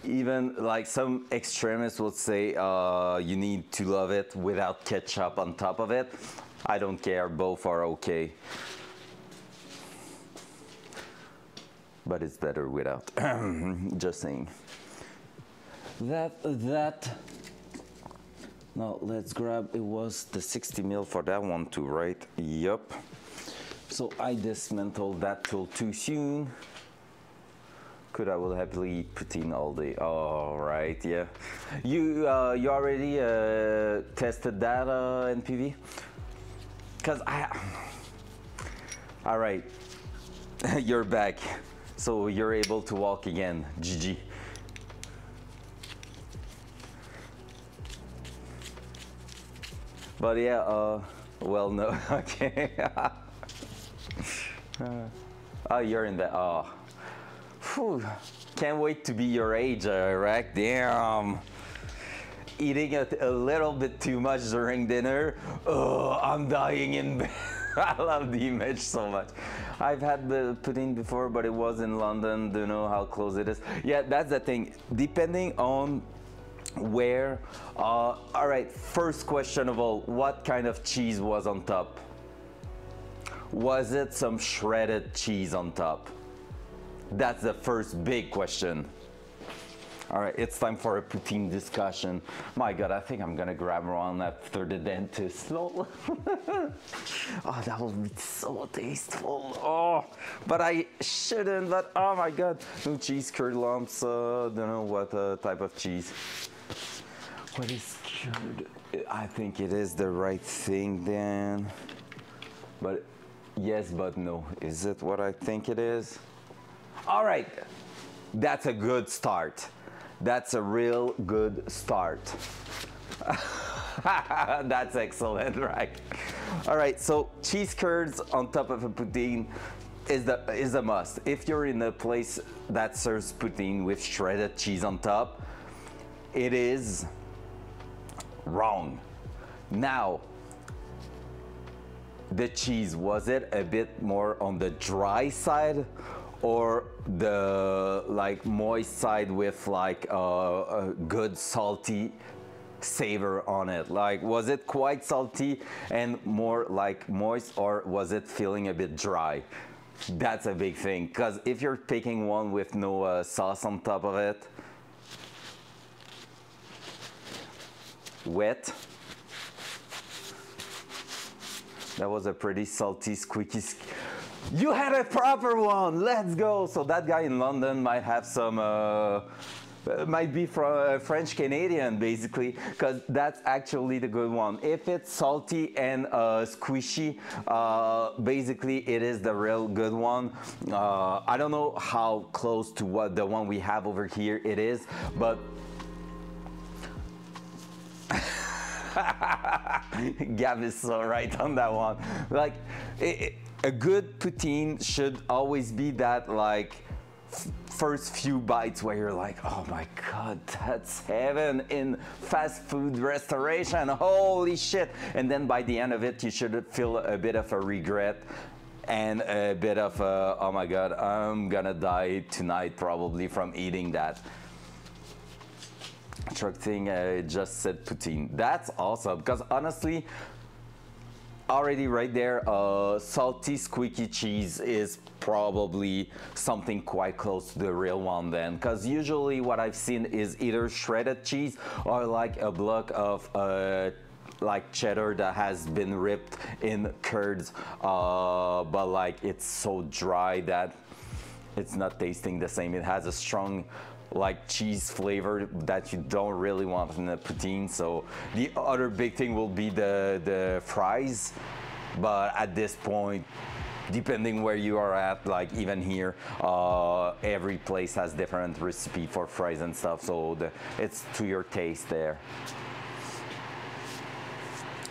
Even like some extremists would say you need to love it without ketchup on top of it. I don't care, both are okay. But it's better without. Just saying. Now let's grab, it was the 60 mil for that one too, right? Yup. So I dismantled that tool too soon. Could I will happily eat poutine all day. All right, yeah. You already tested that NPV? Cause all right, you're back. So you're able to walk again, GG. But yeah, well, no, okay. Oh, you're in the, oh. Whew. Can't wait to be your age, Rack, damn. Eating a little bit too much during dinner. Oh, I'm dying in bed. I love the image so much. I've had the poutine before, but it was in London. Don't know how close it is. Yeah, that's the thing. Depending on where. All right, first question of all, what kind of cheese was on top? Was it some shredded cheese on top? That's the first big question. All right, it's time for a poutine discussion. My God, I think I'm gonna grab one after the dentist. Oh, that will be so tasteful. Oh, but I shouldn't, but oh my God. No cheese curd lumps, don't know what type of cheese. What is cured? I think it is the right thing then. But yes, but no. Is it what I think it is? All right. That's a good start. That's a real good start. That's excellent, right? All right, so cheese curds on top of a poutine is a must. If you're in a place that serves poutine with shredded cheese on top, it is wrong. Now, the cheese, was it a bit more on the dry side or the like moist side with like a good salty savor on it? Like, was it quite salty and more like moist, or was it feeling a bit dry? That's a big thing, because if you're picking one with no sauce on top of it, wet, that was a pretty salty, squeaky. You had a proper one. Let's go. So that guy in London might have some, might be from French Canadian basically, because that's actually the good one. If it's salty and squishy, basically it is the real good one. I don't know how close to what the one we have over here it is, but Gab is so right on that one. Like, a good poutine should always be that like first few bites where you're like, oh my god, that's heaven in fast food restoration, holy shit. And then by the end of it, you should feel a bit of a regret and a bit of a, oh my god, I'm gonna die tonight probably from eating that. Truck thing just said poutine. That's awesome, because honestly, already right there, salty squeaky cheese is probably something quite close to the real one then, because usually what I've seen is either shredded cheese or like a block of like cheddar that has been ripped in curds, but like it's so dry that it's not tasting the same. It has a strong like cheese flavor that you don't really want in a poutine. So the other big thing will be the fries, but at this point, depending where you are at, like even here, every place has different recipe for fries and stuff, so it's to your taste there.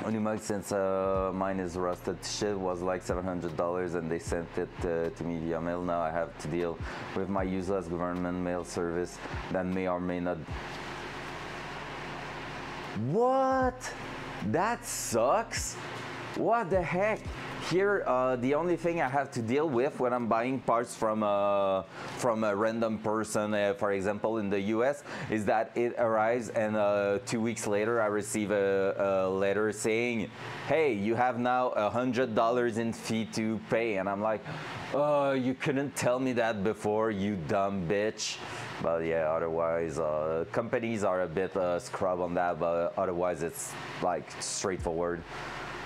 Only mug, since mine is rusted shit, was like $700 and they sent it to me via mail. Now I have to deal with my useless government mail service that may or may not. What? That sucks. What the heck? Here, the only thing I have to deal with when I'm buying parts from a random person, for example, in the US, is that it arrives and 2 weeks later I receive a letter saying, hey, you have now $100 in fee to pay. And I'm like, oh, you couldn't tell me that before, you dumb bitch. But yeah, otherwise, companies are a bit scrub on that, but otherwise it's like straightforward.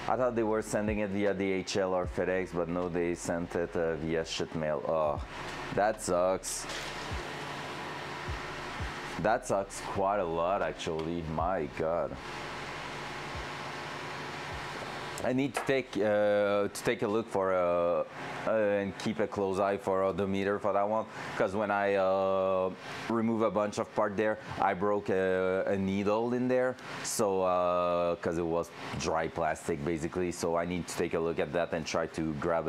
I thought they were sending it via DHL or FedEx, but no, they sent it via shit mail. Oh, that sucks. That sucks quite a lot, actually. My God. I need to take a look for and keep a close eye for odometer for that one, because when I remove a bunch of part there, I broke a needle in there, so because it was dry plastic basically, so I need to take a look at that and try to grab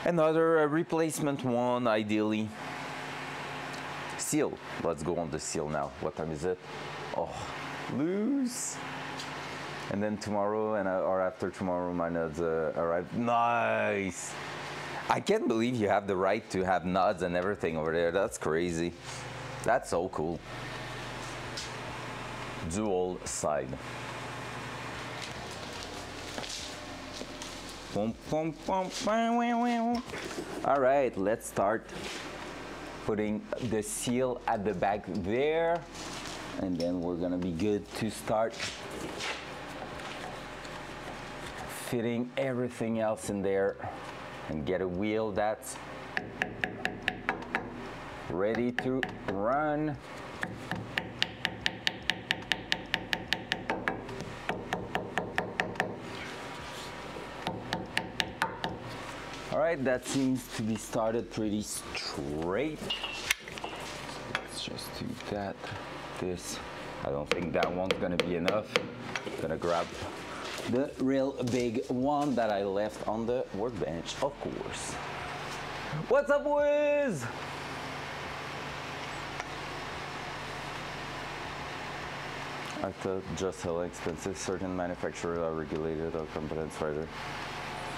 another replacement one ideally. Seal, let's go on the seal now. What time is it? Oh, loose. And then tomorrow or after tomorrow, my nuts arrive. Nice. I can't believe you have the right to have nuts and everything over there. That's crazy. That's so cool. Dual side. All right, let's start putting the seal at the back there, and then we're gonna be good to start fitting everything else in there and get a wheel that's ready to run. right, that seems to be started pretty straight. Let's just do that. This, I don't think that one's gonna be enough. Gonna grab the real big one that I left on the workbench, of course. What's up, Wiz? I thought just hella expensive. Certain manufacturers are regulated or competence writer.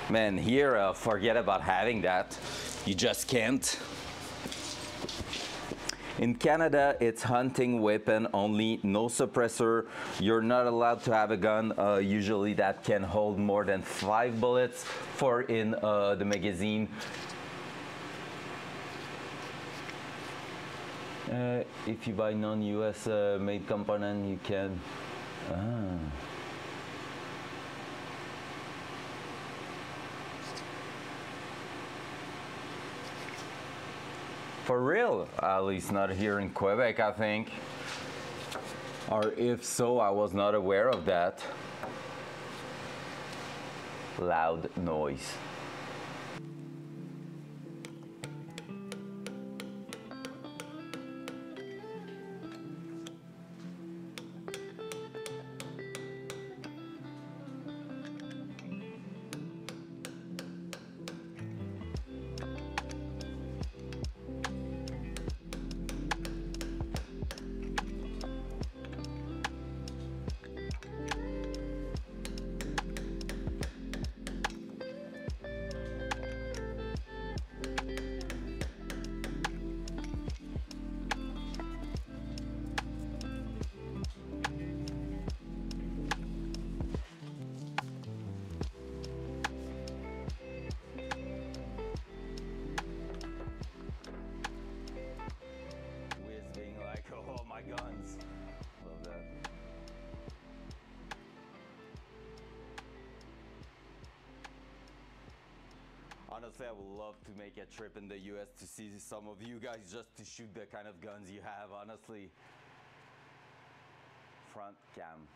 Man, here, forget about having that. You just can't. In Canada, it's hunting weapon only, no suppressor. You're not allowed to have a gun, usually that can hold more than 5 bullets for in the magazine. If you buy non-US made component, you can. For real? At least not here in Quebec, I think. Or if so, I was not aware of that. Loud noise. Guns. Love that. Honestly, I would love to make a trip in the US to see some of you guys just to shoot the kind of guns you have, honestly. Front cam.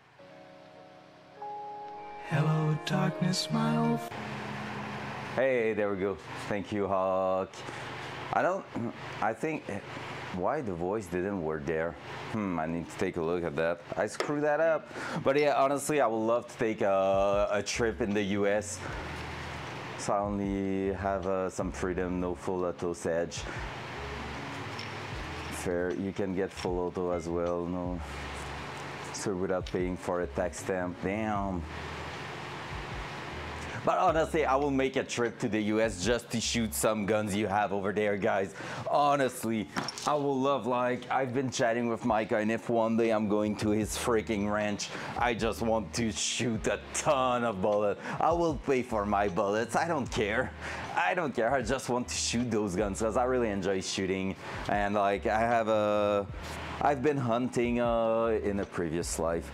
Hello, darkness, my old. Hey, there we go. Thank you, Hawk. I think, why the voice didn't work there? I need to take a look at that. I screwed that up. But yeah, honestly, I would love to take a trip in the US. So I only have some freedom, no full auto sedge. Fair, you can get full auto as well, no. So without paying for a tax stamp, damn. But honestly, I will make a trip to the US just to shoot some guns you have over there, guys. Honestly, I will love, like, I've been chatting with Micah, and if one day I'm going to his freaking ranch, I just want to shoot a ton of bullets. I will pay for my bullets. I don't care. I don't care. I just want to shoot those guns because I really enjoy shooting. And like, I've been hunting in a previous life,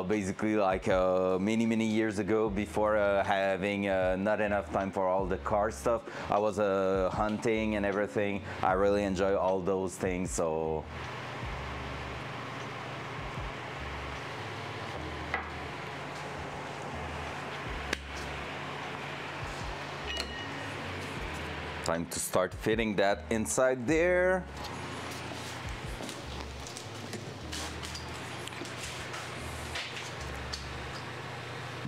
basically like many years ago, before having not enough time for all the car stuff. I was hunting and everything. I really enjoy all those things, so. Time to start fitting that inside there.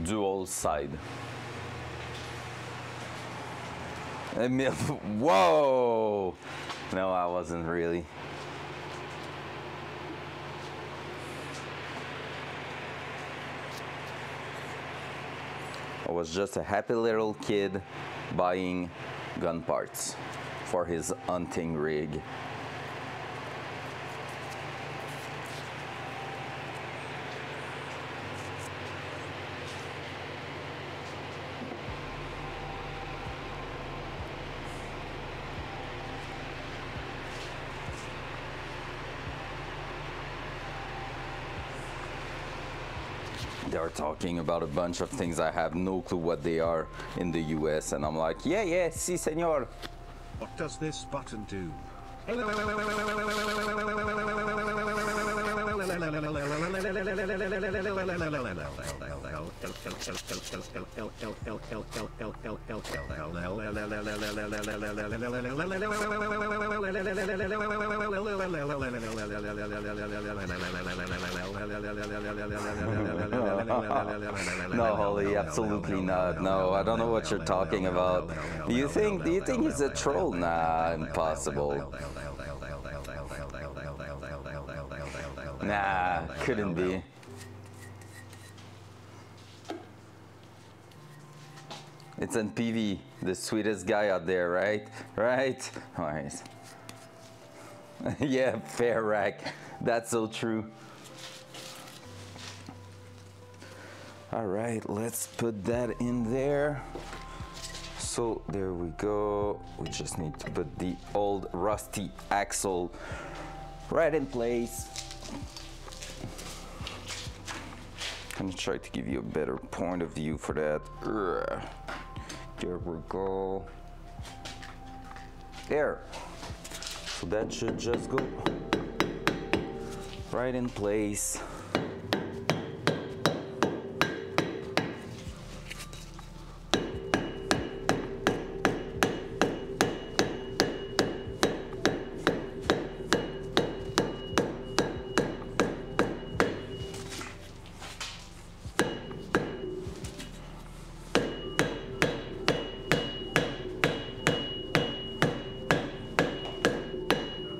Dual side. Whoa! No, I wasn't really. I was just a happy little kid buying gun parts for his hunting rig. They're talking about a bunch of things. I have no clue what they are in the US, and I'm like, yeah, si senor. What does this button do? No, Holly, absolutely not. No, I don't know what you're talking about. Do you think he's a troll? Nah, impossible. Nah, couldn't be. It's in PV, the sweetest guy out there, right? Right? Nice. Yeah, fair rack. That's so true. All right, let's put that in there. So there we go. We just need to put the old rusty axle right in place. I'm gonna try to give you a better point of view for that. There we go. There. So that should just go right in place.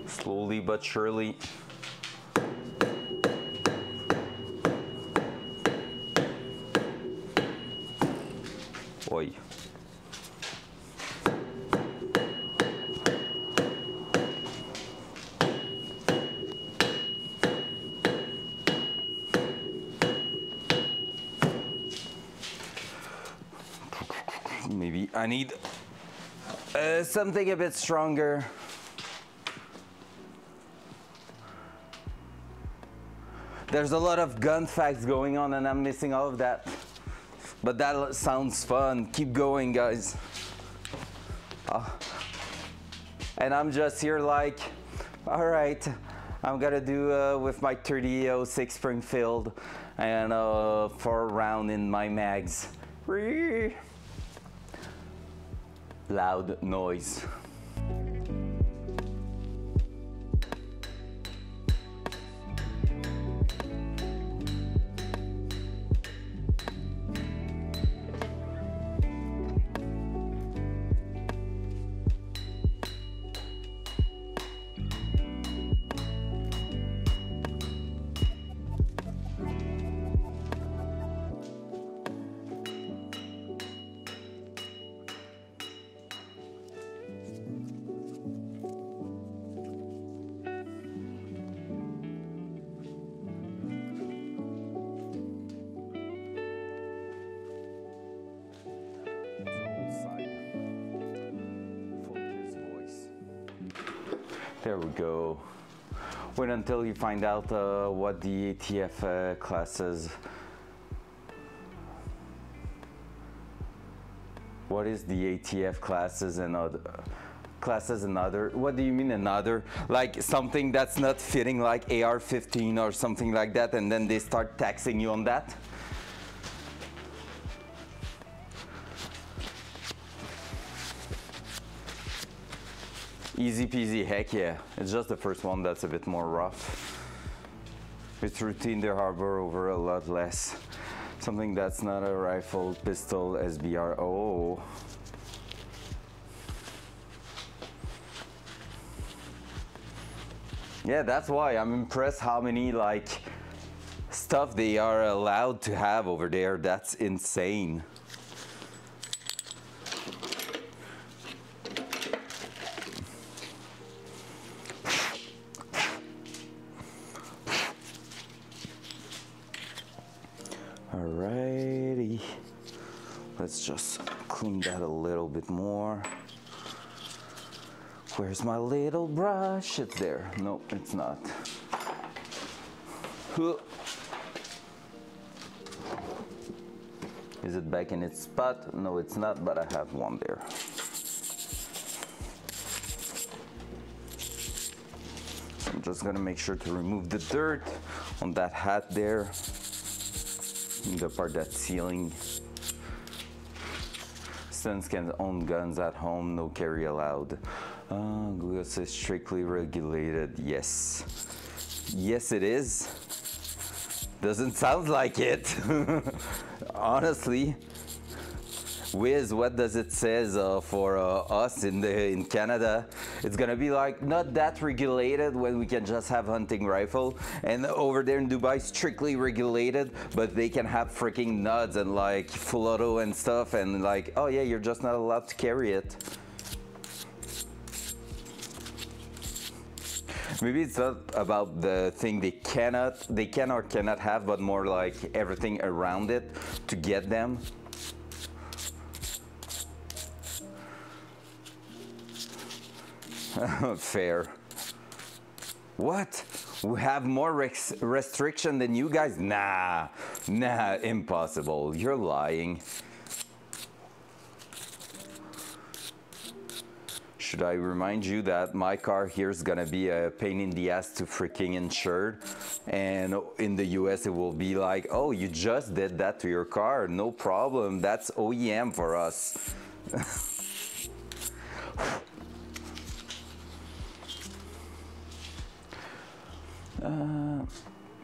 Slowly but surely. Oi. Maybe I need something a bit stronger. There's a lot of gun facts going on and I'm missing all of that. But that sounds fun. Keep going, guys. And I'm just here like, all right, I'm gonna do with my 30-06 Springfield and 4 round in my mags. Loud noise. There we go. Wait until you find out what the ATF classes. What is the ATF classes and other classes and other? What do you mean another? Like something that's not fitting like AR-15 or something like that, and then they start taxing you on that? Easy peasy, heck yeah. It's just the first one that's a bit more rough. With routine, they harbor over a lot less. Something that's not a rifle, pistol, SBR. Oh. Yeah, that's why I'm impressed how many like stuff they are allowed to have over there. That's insane. Alrighty, let's just clean that a little bit more. Where's my little brush? It's there. Nope, it's not. Is it back in its spot? No, it's not, but I have one there. I'm just gonna make sure to remove the dirt on that hat there. The part that's sealing. Students can own guns at home, no carry allowed. Glucose is strictly regulated. Yes. Yes, it is. Doesn't sound like it. Honestly. Wiz, what does it says for us in Canada? It's gonna be like not that regulated when we can just have hunting rifle, and over there in Dubai strictly regulated, but they can have freaking nuts and like full auto and stuff, and like, oh yeah, you're just not allowed to carry it. Maybe it's not about the thing they can or cannot have, but more like everything around it to get them. Fair. What? We have more restriction than you guys? Nah, impossible. You're lying. Should I remind you that my car here is gonna be a pain in the ass to freaking insure, and in the US it will be like, oh, you just did that to your car, no problem, that's OEM for us.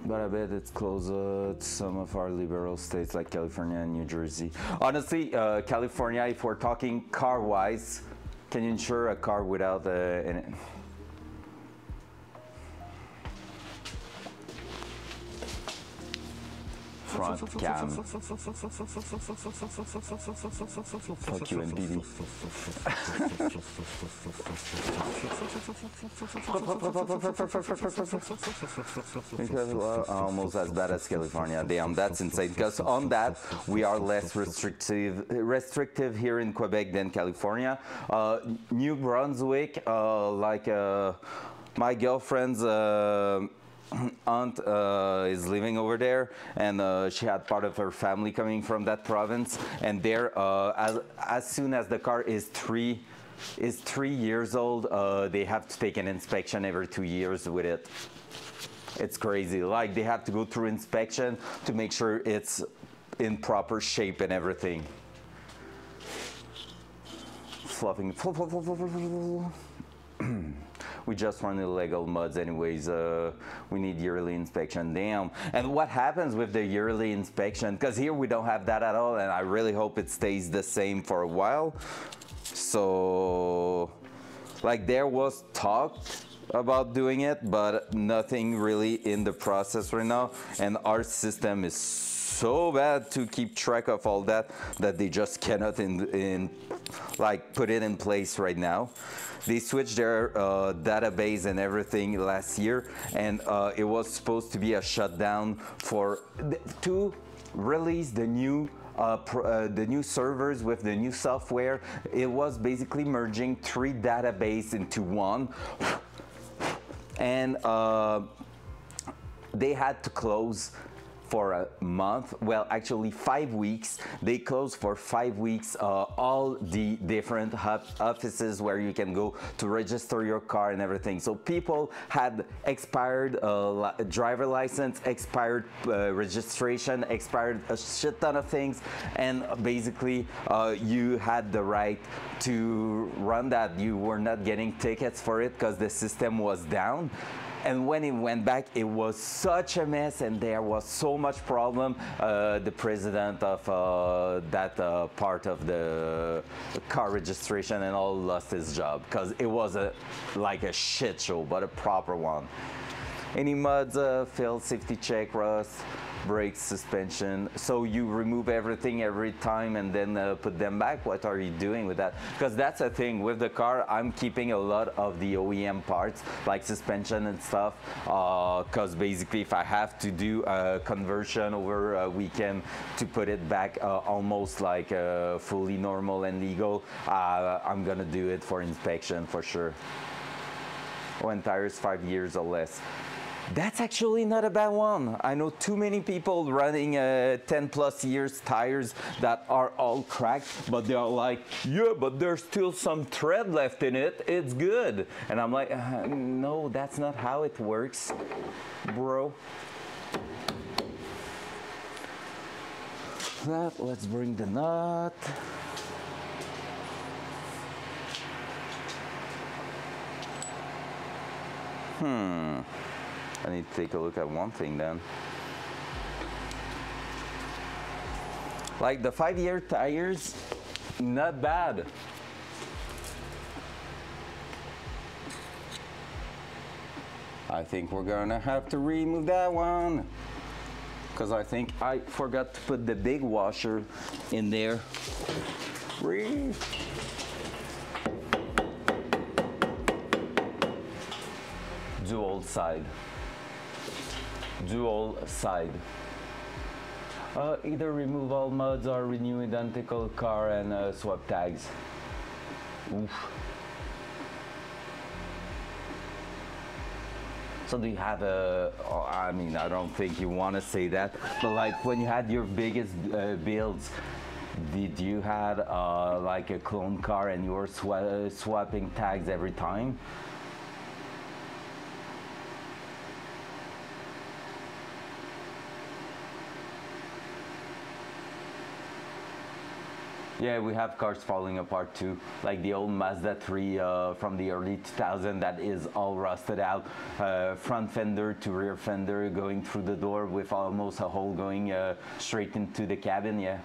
But I bet it's closer to some of our liberal states like California and New Jersey. Honestly, California, if we're talking car-wise, can you insure a car without any... front cam. Fuck you and BB. Because almost as bad as California. Damn, that's insane. Because on that, we are less restrictive here in Quebec than California. New Brunswick, my girlfriend's aunt is living over there, and she had part of her family coming from that province, and there as soon as the car is 3 years old, they have to take an inspection every 2 years with it. It's crazy. Like, they have to go through inspection to make sure it's in proper shape and everything. Fluffing. We just run illegal mods anyways. We need yearly inspection. Damn. And what happens with the yearly inspection? Because here we don't have that at all, and I really hope it stays the same for a while. So, like, there was talk about doing it, but nothing really in the process right now. And our system is so bad to keep track of all that they just cannot put it in place right now. They switched their database and everything last year, and it was supposed to be a shutdown to release the new servers with the new software. It was basically merging 3 databases into one, and they had to close for a month. Well, actually 5 weeks. They closed for 5 weeks all the different offices where you can go to register your car and everything. So people had expired driver license, expired registration, expired a shit ton of things, and basically you had the right to run that. You were not getting tickets for it because the system was down. And when it went back, it was such a mess, and there was so much problem. The president of that part of the car registration and all lost his job because it was like a shit show, but a proper one. Any mods failed safety check, rust, brakes, suspension. So you remove everything every time and then put them back? What are you doing with that? Because that's the thing with the car. I'm keeping a lot of the OEM parts like suspension and stuff, because basically if I have to do a conversion over a weekend to put it back almost like fully normal and legal, I'm gonna do it for inspection for sure. When tires 5 years or less. That's actually not a bad one. I know too many people running 10+ years tires that are all cracked, but they're like, yeah, but there's still some tread left in it. It's good. And I'm like, no, that's not how it works, bro. that. Let's bring the nut. I need to take a look at one thing then. Like the 5-year tires, not bad. I think we're gonna have to remove that one because I think I forgot to put the big washer in there. Dual side. Dual side. Either remove all mods or renew identical car and swap tags. Oof. So do you have a, oh, I mean, I don't think you want to say that, but like when you had your biggest builds, did you had like a clone car and you were swapping tags every time? Yeah, we have cars falling apart too, like the old Mazda 3 from the early 2000s that is all rusted out, front fender to rear fender going through the door with almost a hole going straight into the cabin, yeah.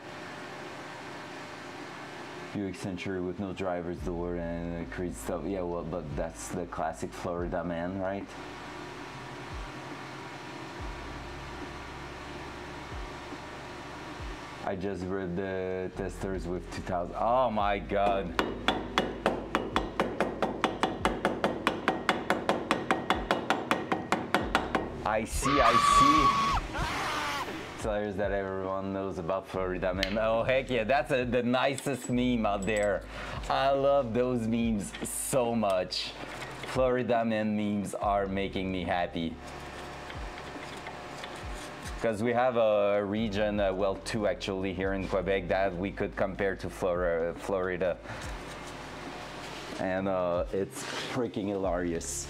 Buick Century with no driver's door and crazy stuff, yeah, well, but that's the classic Florida man, right? I just read the testers with 2000. Oh my God. I see. Tires that everyone knows about Florida man. Oh heck yeah, that's the nicest meme out there. I love those memes so much. Florida man memes are making me happy. Because we have a region, well, two actually here in Quebec that we could compare to Florida. And it's freaking hilarious.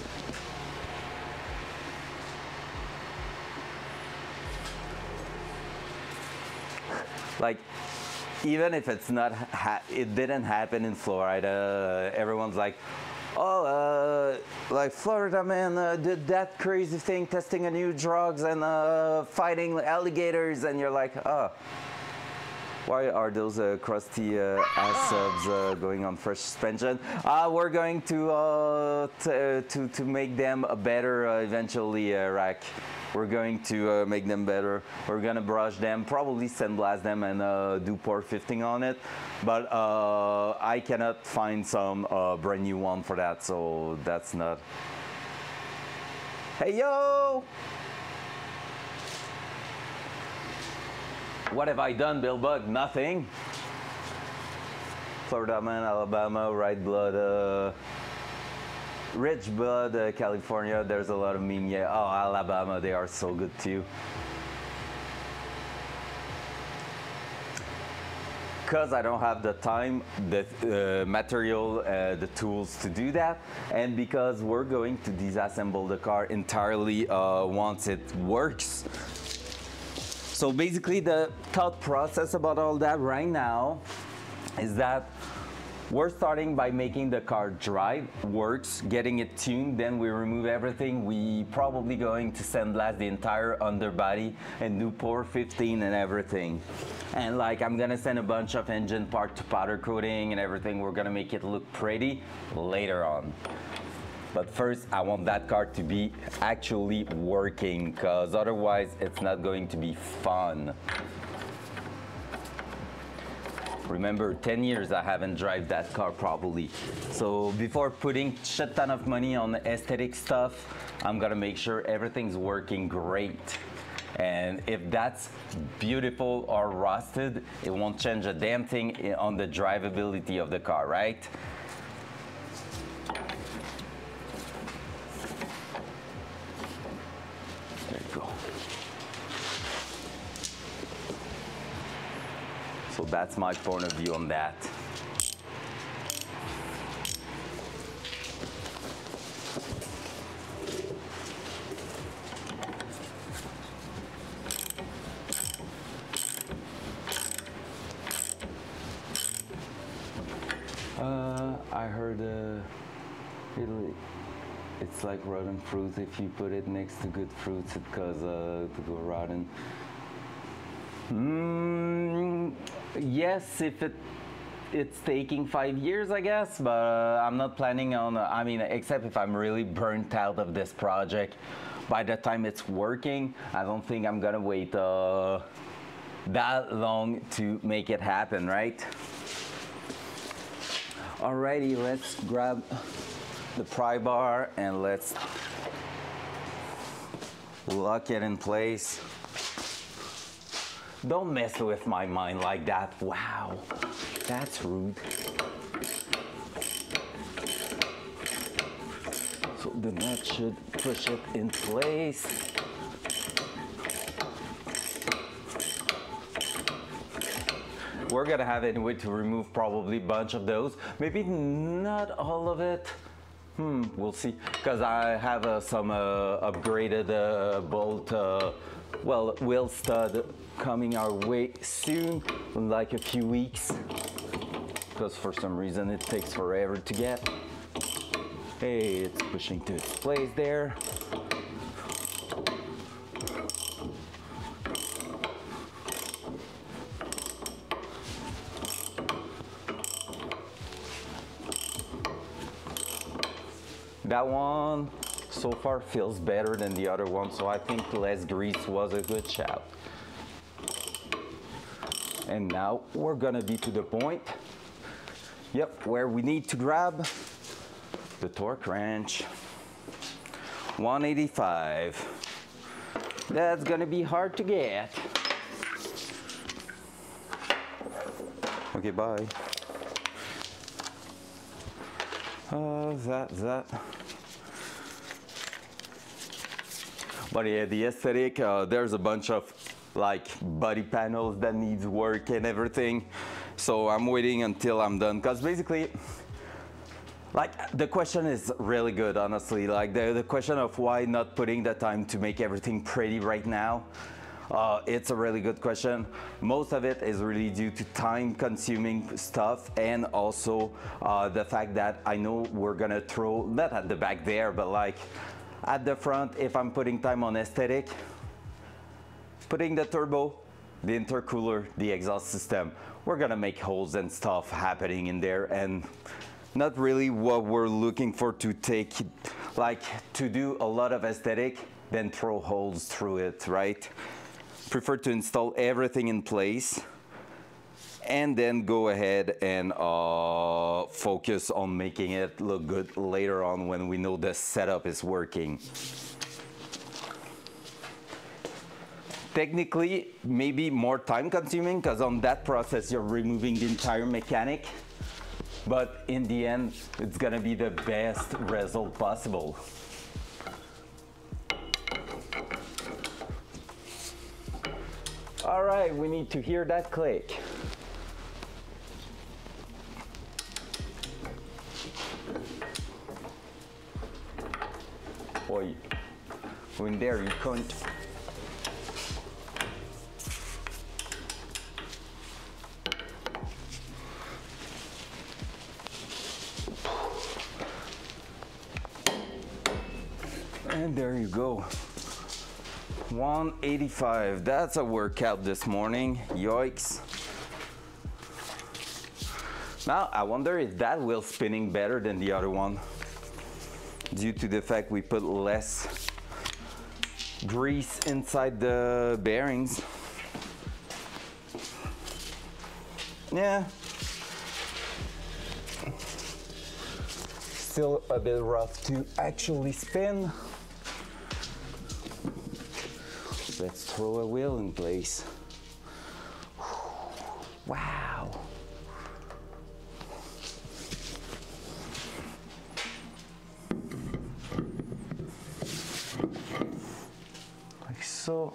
Like, even if it's not, it didn't happen in Florida, everyone's like, oh, like Florida man did that crazy thing, testing a new drugs and fighting alligators, and you're like, oh, why are those crusty ass subs going on fresh suspension? We're going to make them better eventually, Rack. We're going to make them better. We're gonna brush them, probably sandblast them and do pore fifting on it. But I cannot find some brand new one for that, so that's not. Hey yo! What have I done, Bill Bug? Nothing. Florida man, Alabama, right blood, rich blood, California, there's a lot of meme, yeah. Oh, Alabama, they are so good too. Because I don't have the time, the material, the tools to do that, and because we're going to disassemble the car entirely once it works. So basically the thought process about all that right now is that we're starting by making the car drive, works, getting it tuned, then we remove everything. We probably going to sandblast the entire underbody and do pore 15 and everything. And like I'm gonna send a bunch of engine part to powder coating and everything. We're gonna make it look pretty later on. But first, I want that car to be actually working, because otherwise it's not going to be fun. Remember, 10 years I haven't driven that car properly. So before putting shit ton of money on the aesthetic stuff, I'm gonna make sure everything's working great. And if that's beautiful or rusted, it won't change a damn thing on the drivability of the car, right? There you go. So that's my point of view on that. I heard it's like rotten fruit. If you put it next to good fruits, it causes to go rotten. Yes, if it's taking 5 years, I guess, but I'm not planning on, I mean, except if I'm really burnt out of this project. By the time it's working, I don't think I'm gonna wait that long to make it happen, right? Alrighty, let's grab the pry bar and let's lock it in place. Don't mess with my mind like that. Wow, that's rude. So the nut should push it in place. We're gonna have anyway to remove probably a bunch of those. Maybe not all of it. We'll see. Because I have some upgraded bolt, wheel stud coming our way soon, in like a few weeks. Because for some reason it takes forever to get. Hey, it's pushing to its place there. That one so far feels better than the other one, so I think less grease was a good shout. And now we're gonna be to the point, where we need to grab the torque wrench. 185. That's gonna be hard to get. Okay, bye. That. But yeah, the aesthetic, there's a bunch of like body panels that needs work and everything. So I'm waiting until I'm done, because basically, like, the question is really good, honestly. Like the question of why not putting the time to make everything pretty right now. It's a really good question. Most of it is really due to time-consuming stuff, and also the fact that I know we're gonna throw, not at the back there, but like at the front, if I'm putting time on aesthetic, putting the turbo, the intercooler, the exhaust system, we're gonna make holes and stuff happening in there, and not really what we're looking for to take, like to do a lot of aesthetic, then throw holes through it, right? Prefer to install everything in place and then go ahead and focus on making it look good later on when we know the setup is working. Technically, maybe more time consuming, because on that process you're removing the entire mechanic, but in the end it's gonna be the best result possible. All right, we need to hear that click. Boy, in there you can't. And there you go. 185, that's a workout this morning, yikes. Now, I wonder if that wheel's spinning better than the other one, due to the fact we put less grease inside the bearings. Yeah. Still a bit rough to actually spin. Let's throw a wheel in place. Wow. Like so.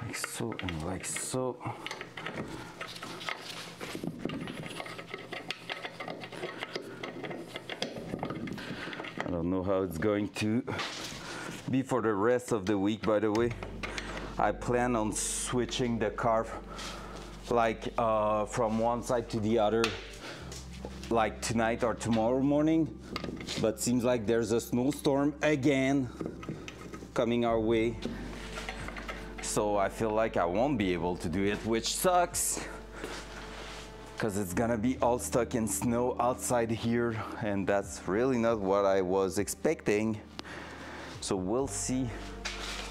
Like so and like so. I don't know how it's going to be for the rest of the week, by the way. I plan on switching the car like from one side to the other like tonight or tomorrow morning, but seems like there's a snowstorm again coming our way, so I feel like I won't be able to do it, which sucks because it's gonna be all stuck in snow outside here, and that's really not what I was expecting. So we'll see.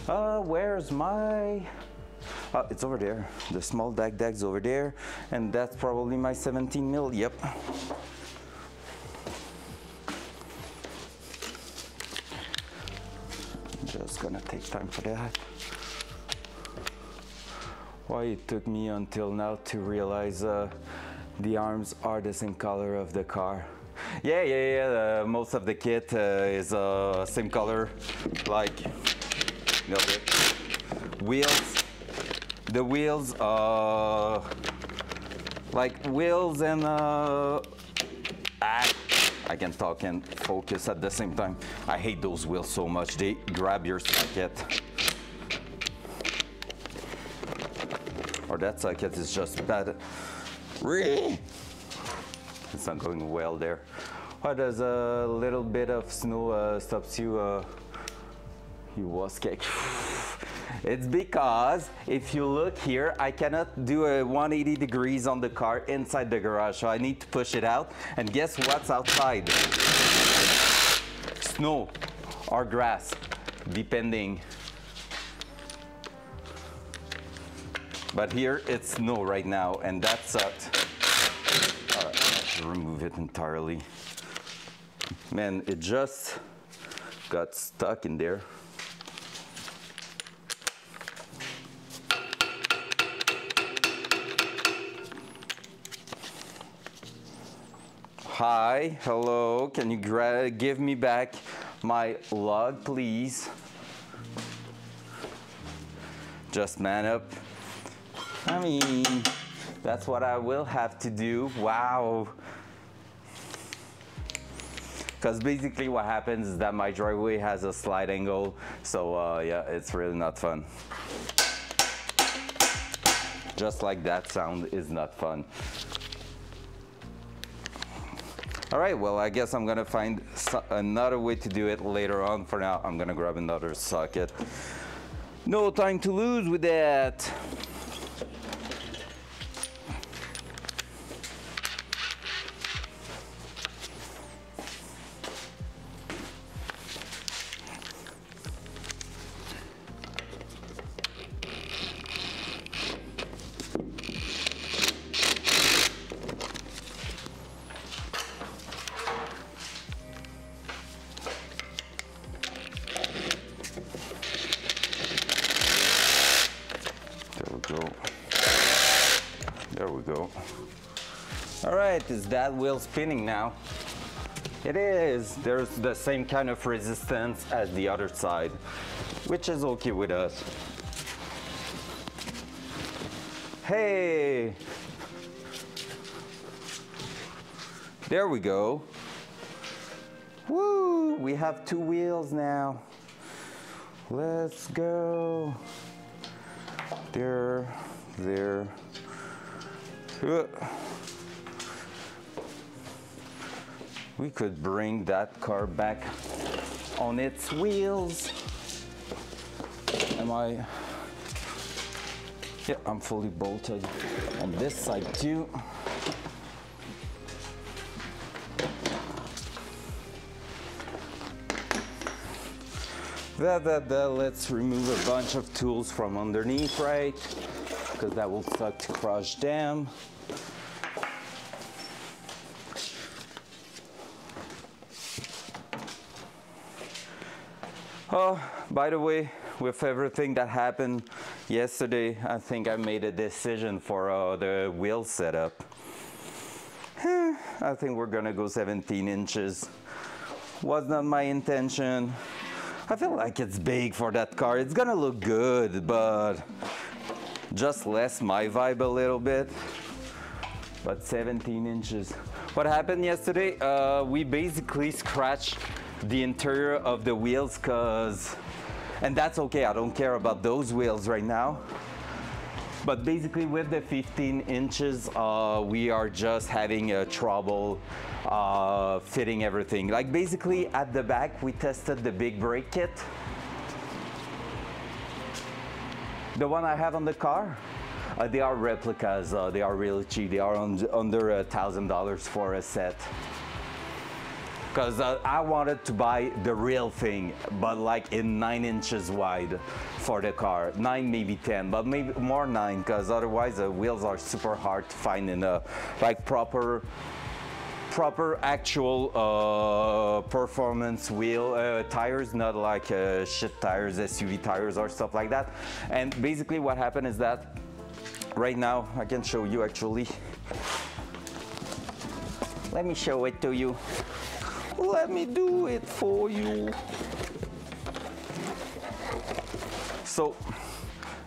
Where's my... it's over there. The small dag's over there, and that's probably my 17 mil. Yep. Just gonna take time for that. Why it took me until now to realize the arms are the same color of the car. Yeah. Most of the kit is same color, like wheels. The wheels, like wheels and I can talk and focus at the same time. I hate those wheels so much. They grab your socket. Or that socket is just bad. It's not going well there. Why does a little bit of snow stops you? You was cake. It's because if you look here, I cannot do a 180 degrees on the car inside the garage, so I need to push it out. And guess what's outside? Snow or grass, depending. But here it's snow right now, and that sucked. All right, I have to remove it entirely. Man, it just got stuck in there. Hi, hello, can you give me back my log, please? Just man up. I mean, that's what I will have to do. Wow. Because basically what happens is that my driveway has a slight angle, so yeah, it's really not fun. Just like that sound is not fun. All right, well, I guess I'm gonna find another way to do it later on. For now, I'm gonna grab another socket. No time to lose with that. There we go. All right, is that wheel spinning now? It is. There's the same kind of resistance as the other side, which is okay with us. Hey! There we go. Woo! We have two wheels now. Let's go. There. We could bring that car back on its wheels. Yeah, I'm fully bolted on this side too. Let's remove a bunch of tools from underneath, right? Because that will suck to crush them. Oh, by the way, with everything that happened yesterday, I think I made a decision for the wheel setup. I think we're gonna go 17 inches. Was not my intention. I feel like it's big for that car. It's gonna look good, but just less my vibe a little bit. But 17 inches. What happened yesterday? We basically scratched the interior of the wheels because And that's okay, I don't care about those wheels right now. But basically with the 15 inches, we are just having trouble fitting everything. Like basically at the back, we tested the big brake kit. The one I have on the car. They are replicas, they are really cheap. They are under $1,000 for a set. Because I wanted to buy the real thing, but like in 9 inches wide for the car. 9, maybe 10, but maybe more 9, because otherwise the wheels are super hard to find in a like proper actual performance wheel tires, not like shit tires, SUV tires or stuff like that. And basically what happened is that right now, I can show you actually. Let me show it to you. Let me do it for you. So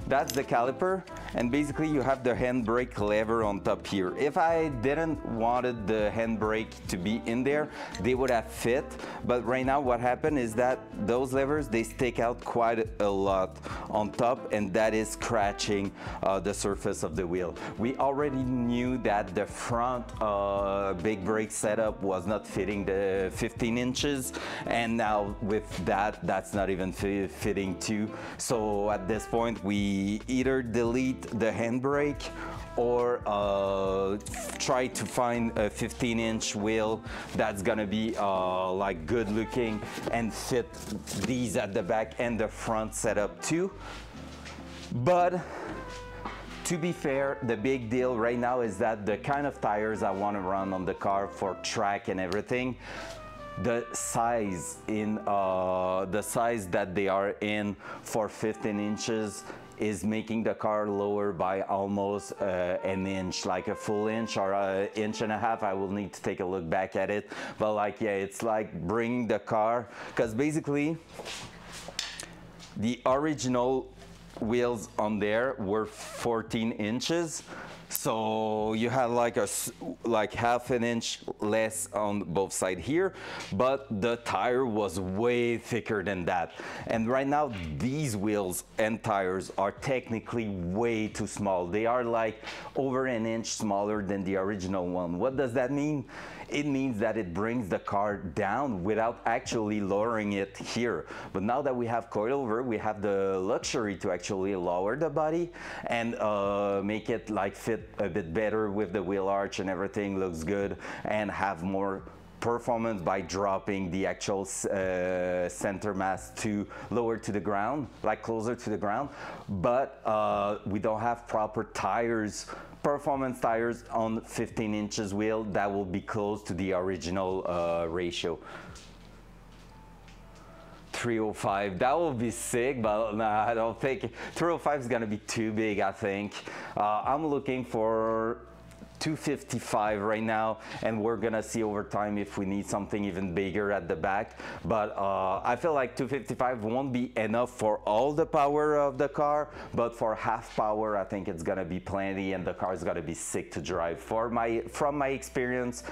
that's the caliper, and basically you have the handbrake lever on top here. If I didn't wanted the handbrake to be in there, they would have fit. But right now what happened is that those levers, they stick out quite a lot on top, and that is scratching the surface of the wheel. We already knew that the front big brake setup was not fitting the 15 inches, and now with that, that's not even fitting too. So at this point, we either delete the handbrake or try to find a 15-inch wheel that's gonna be like good looking and fit these at the back and the front setup too. But to be fair, the big deal right now is that the kind of tires I want to run on the car for track and everything, the size that they are in for 15 inches is making the car lower by almost an inch, like a full inch or an inch and a half. I will need to take a look back at it, but like, yeah, it's like bringing the car, because basically the original wheels on there were 14 inches. So you had like half an inch less on both sides here, but the tire was way thicker than that. And right now these wheels and tires are technically way too small. They are like over an inch smaller than the original one. What does that mean? It means that it brings the car down without actually lowering it here. But now that we have coilover, we have the luxury to actually lower the body and make it like fit a bit better with the wheel arch, and everything looks good, and have more performance by dropping the actual center mass to lower to the ground, like closer to the ground. But we don't have proper tires, performance tires on 15 inches wheel that will be close to the original ratio. 305, that will be sick, but nah, I don't think 305 is gonna be too big. I think I'm looking for 255 right now, and we're gonna see over time if we need something even bigger at the back. But I feel like 255 won't be enough for all the power of the car, but for half power, I think it's gonna be plenty, and the car is gonna be sick to drive. From my experience,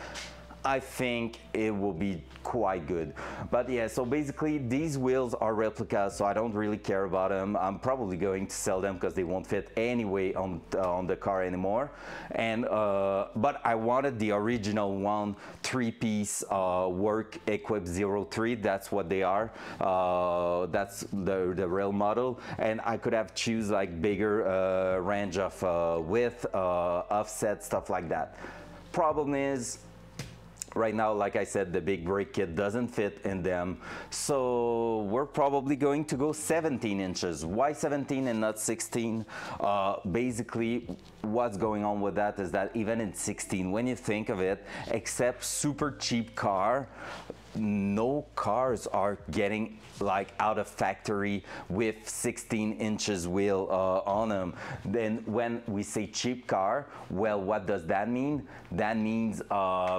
I think it will be quite good. But yeah, so basically these wheels are replicas, so I don't really care about them. I'm probably going to sell them because they won't fit anyway on the car anymore. And but I wanted the original one, 3-piece work equip 03. That's what they are. That's the real model, and I could have choose like bigger range of width, offset, stuff like that. Problem is, right now, like I said, the big brake kit doesn't fit in them, so we're probably going to go 17 inches. Why 17 and not 16? Basically, what's going on with that is that even in 16, when you think of it, except super cheap car, no cars are getting like out of factory with 16 inches wheel on them. Then when we say cheap car, well, what does that mean? That means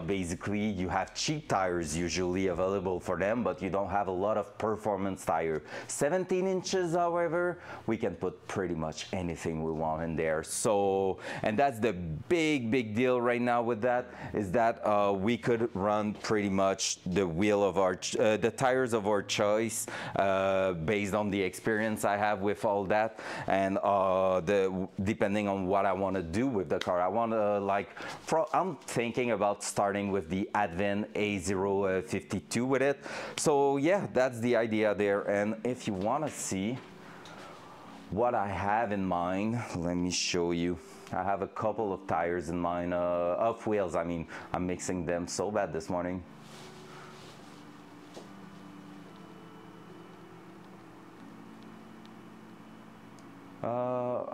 basically you have cheap tires usually available for them, but you don't have a lot of performance tire. 17 inches, however, we can put pretty much anything we want in there. So, and that's the big deal right now with that, is that we could run pretty much the wheel of our the tires of our choice, based on the experience I have with all that, and depending on what I want to do with the car. I want to I'm thinking about starting with the Advent A052 with it. So yeah, that's the idea there. And if you want to see what I have in mind, let me show you. I have a couple of tires in mind, of wheels. I mean, I'm mixing them so bad this morning.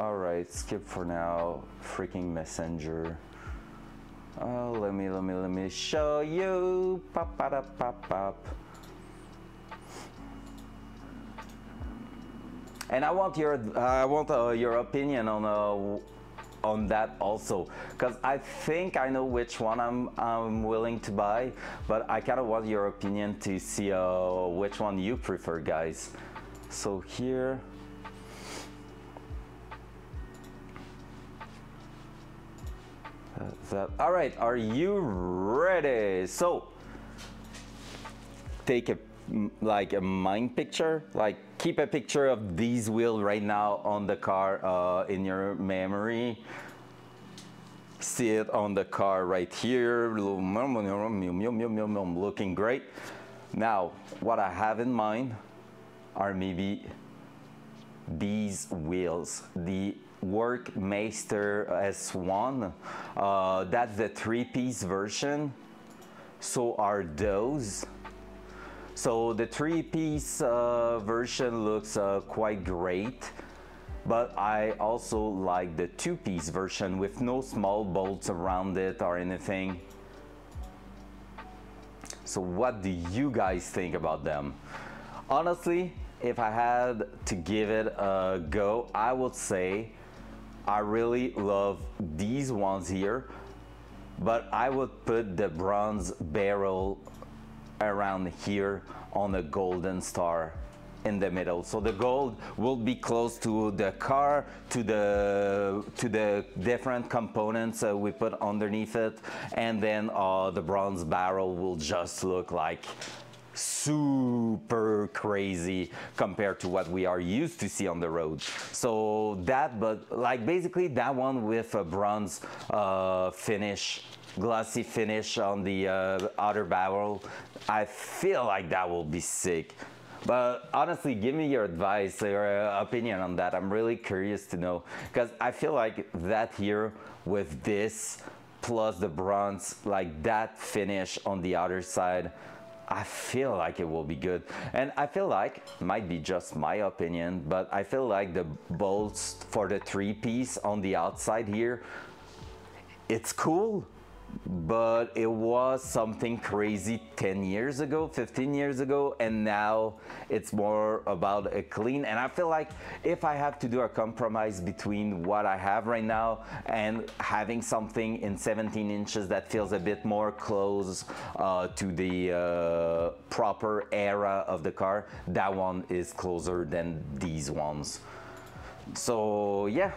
All right, skip for now. Freaking messenger. Let me show you. Pop, pop, pop, pop. And I want your opinion on that also, because I think I know which one I'm willing to buy, but I kind of want your opinion to see which one you prefer, guys. So here. All right, are you ready? So take a mind picture, keep a picture of these wheels right now on the car, in your memory. See it on the car right here, looking great. Now what I have in mind are maybe these wheels, the Workmeister S1. That's the 3-piece version. So are those. So the 3-piece version looks quite great, but I also like the 2-piece version with no small bolts around it or anything. So what do you guys think about them? Honestly, if I had to give it a go, I would say I really love these ones here, but I would put the bronze barrel around here on a golden star in the middle. So the gold will be close to the car, to the different components we put underneath it, and then the bronze barrel will just look like super crazy compared to what we are used to see on the road. So that, but basically that one with a bronze finish, glossy finish on the outer barrel, I feel like that will be sick. But honestly, give me your advice or opinion on that. I'm really curious to know, because I feel like that here with this plus the bronze, that finish on the outer side, I feel like it will be good. And I feel like, might be just my opinion, but I feel like the bolts for the 3-piece on the outside here, it's cool, but it was something crazy 10 years ago, 15 years ago, and now it's more about a clean. And I feel like if I have to do a compromise between what I have right now and having something in 17 inches that feels a bit more close to the proper era of the car, that one is closer than these ones. So yeah.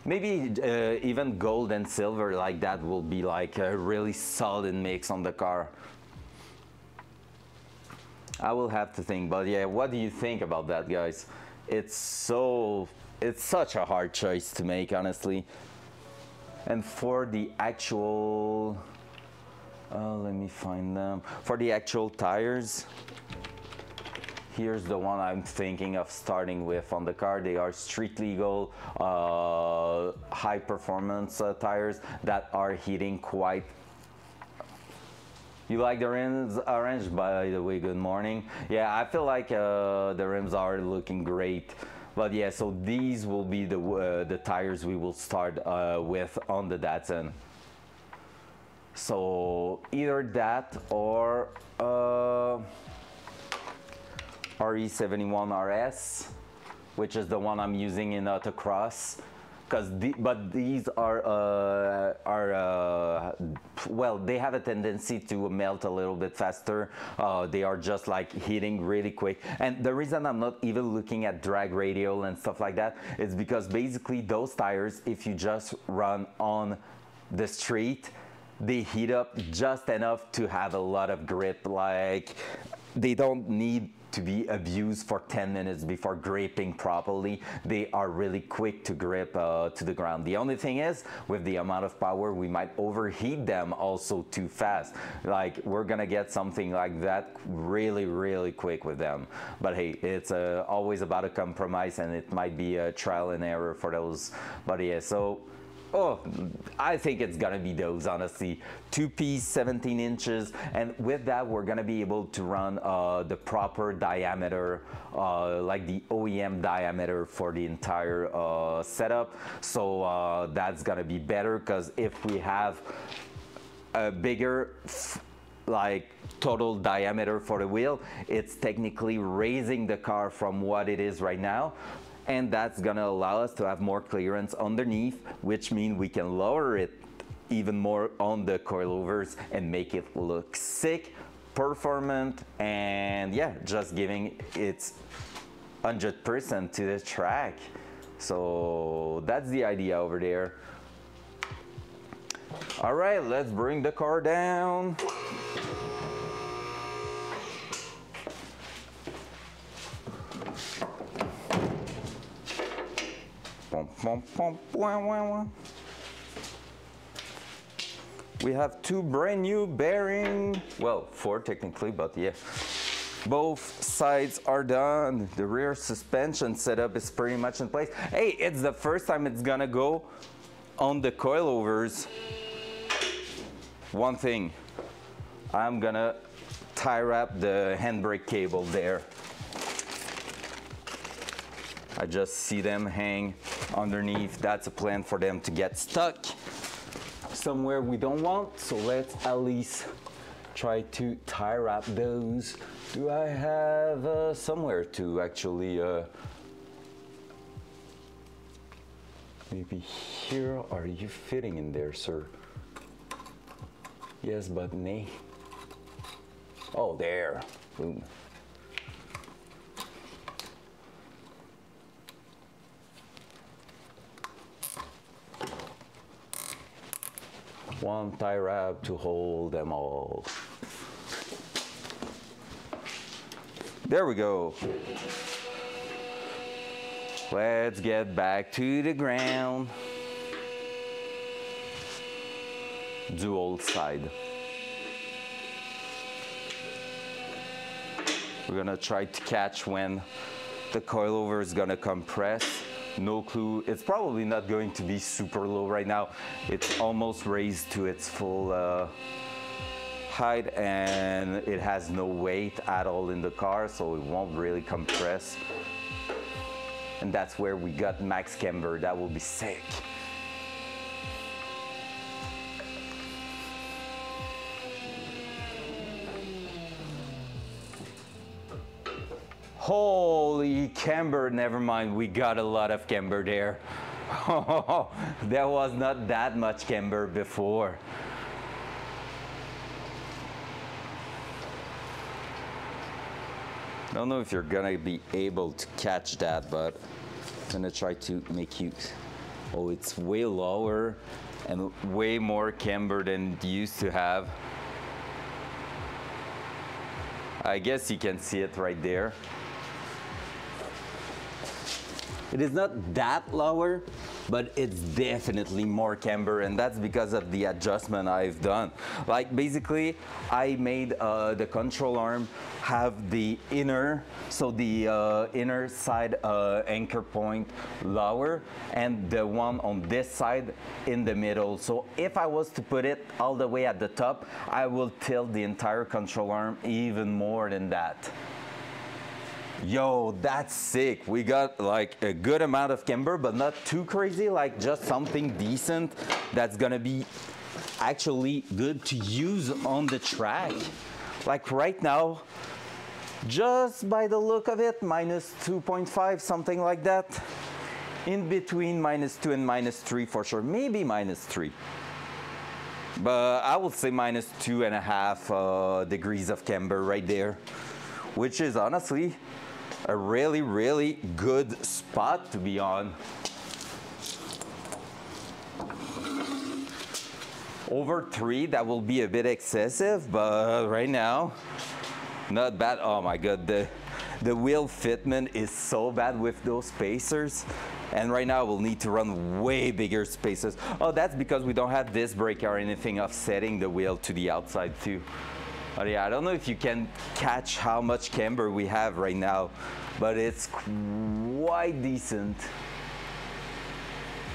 Maybe even gold and silver like that will be like a really solid mix on the car. I will have to think, but yeah, what do you think about that, guys? It's such a hard choice to make, honestly. And for the actual, let me find them. For the actual tires, here's the one I'm thinking of starting with on the car. They are street legal, high performance tires that are hitting quite. You like the rims, Orange? By the way, good morning. Yeah, I feel like the rims are looking great. But yeah, so these will be the tires we will start with on the Datsun. So either that or RE71 RS, which is the one I'm using in autocross. But these are well, they have a tendency to melt a little bit faster. They are just hitting really quick. And the reason I'm not even looking at drag radial and stuff like that is because basically those tires, if you just run on the street, they heat up just enough to have a lot of grip. Like, they don't need to be abused for 10 minutes before gripping properly. They are really quick to grip to the ground. The only thing is, with the amount of power, we might overheat them also too fast. Like, we're gonna get something like that really, really quick with them. But hey, it's always about a compromise, and it might be a trial and error for those. But yeah, so oh, I think it's gonna be those, honestly. 2-piece, 17 inches, and with that, we're gonna be able to run the proper diameter, like the OEM diameter for the entire setup. So that's gonna be better, because if we have a bigger like total diameter for the wheel, it's technically raising the car from what it is right now. And that's gonna allow us to have more clearance underneath, which means we can lower it even more on the coilovers and make it look sick, performant, and yeah, just giving its 100% to the track. So that's the idea over there. All right, let's bring the car down. We have 2 brand new bearings. Well, 4 technically, but yeah. Both sides are done. The rear suspension setup is pretty much in place. Hey, it's the first time it's gonna go on the coilovers. One thing, I'm gonna tie wrap the handbrake cable there. I just see them hang underneath. That's a plan for them to get stuck somewhere we don't want. So let's at least try to tie wrap those. Do I have somewhere to actually, maybe here? Are you fitting in there, sir? Yes, but nay. Oh, there. Boom. One tie wrap to hold them all. There we go. Let's get back to the ground. Dual side. We're gonna try to catch when the coilover is gonna compress. No clue. It's probably not going to be super low right now. It's almost raised to its full height, and it has no weight at all in the car, so it won't really compress. And that's where we got max camber. That will be sick. Holy camber, never mind, we got a lot of camber there. There was not that much camber before. I don't know if you're gonna be able to catch that, but I'm gonna try to make you, oh, it's way lower and way more camber than it used to have. I guess you can see it right there. It is not that lower, but it's definitely more camber, and that's because of the adjustment I've done. Like, basically, I made the control arm have the inner, so the inner side anchor point lower, and the one on this side in the middle. So if I was to put it all the way at the top, I will tilt the entire control arm even more than that. Yo, that's sick. We got like a good amount of camber, but not too crazy, like just something decent that's gonna be actually good to use on the track. Like right now, just by the look of it, minus 2.5, something like that. In between -2 and -3 for sure, maybe -3. But I would say -2.5 degrees of camber right there, which is honestly a really, really good spot to be on. Over 3, that will be a bit excessive, but right now, not bad. Oh my god, the wheel fitment is so bad with those spacers. And right now we'll need to run way bigger spacers. Oh, that's because we don't have this brake or anything offsetting the wheel to the outside too. But yeah, I don't know if you can catch how much camber we have right now, but it's quite decent.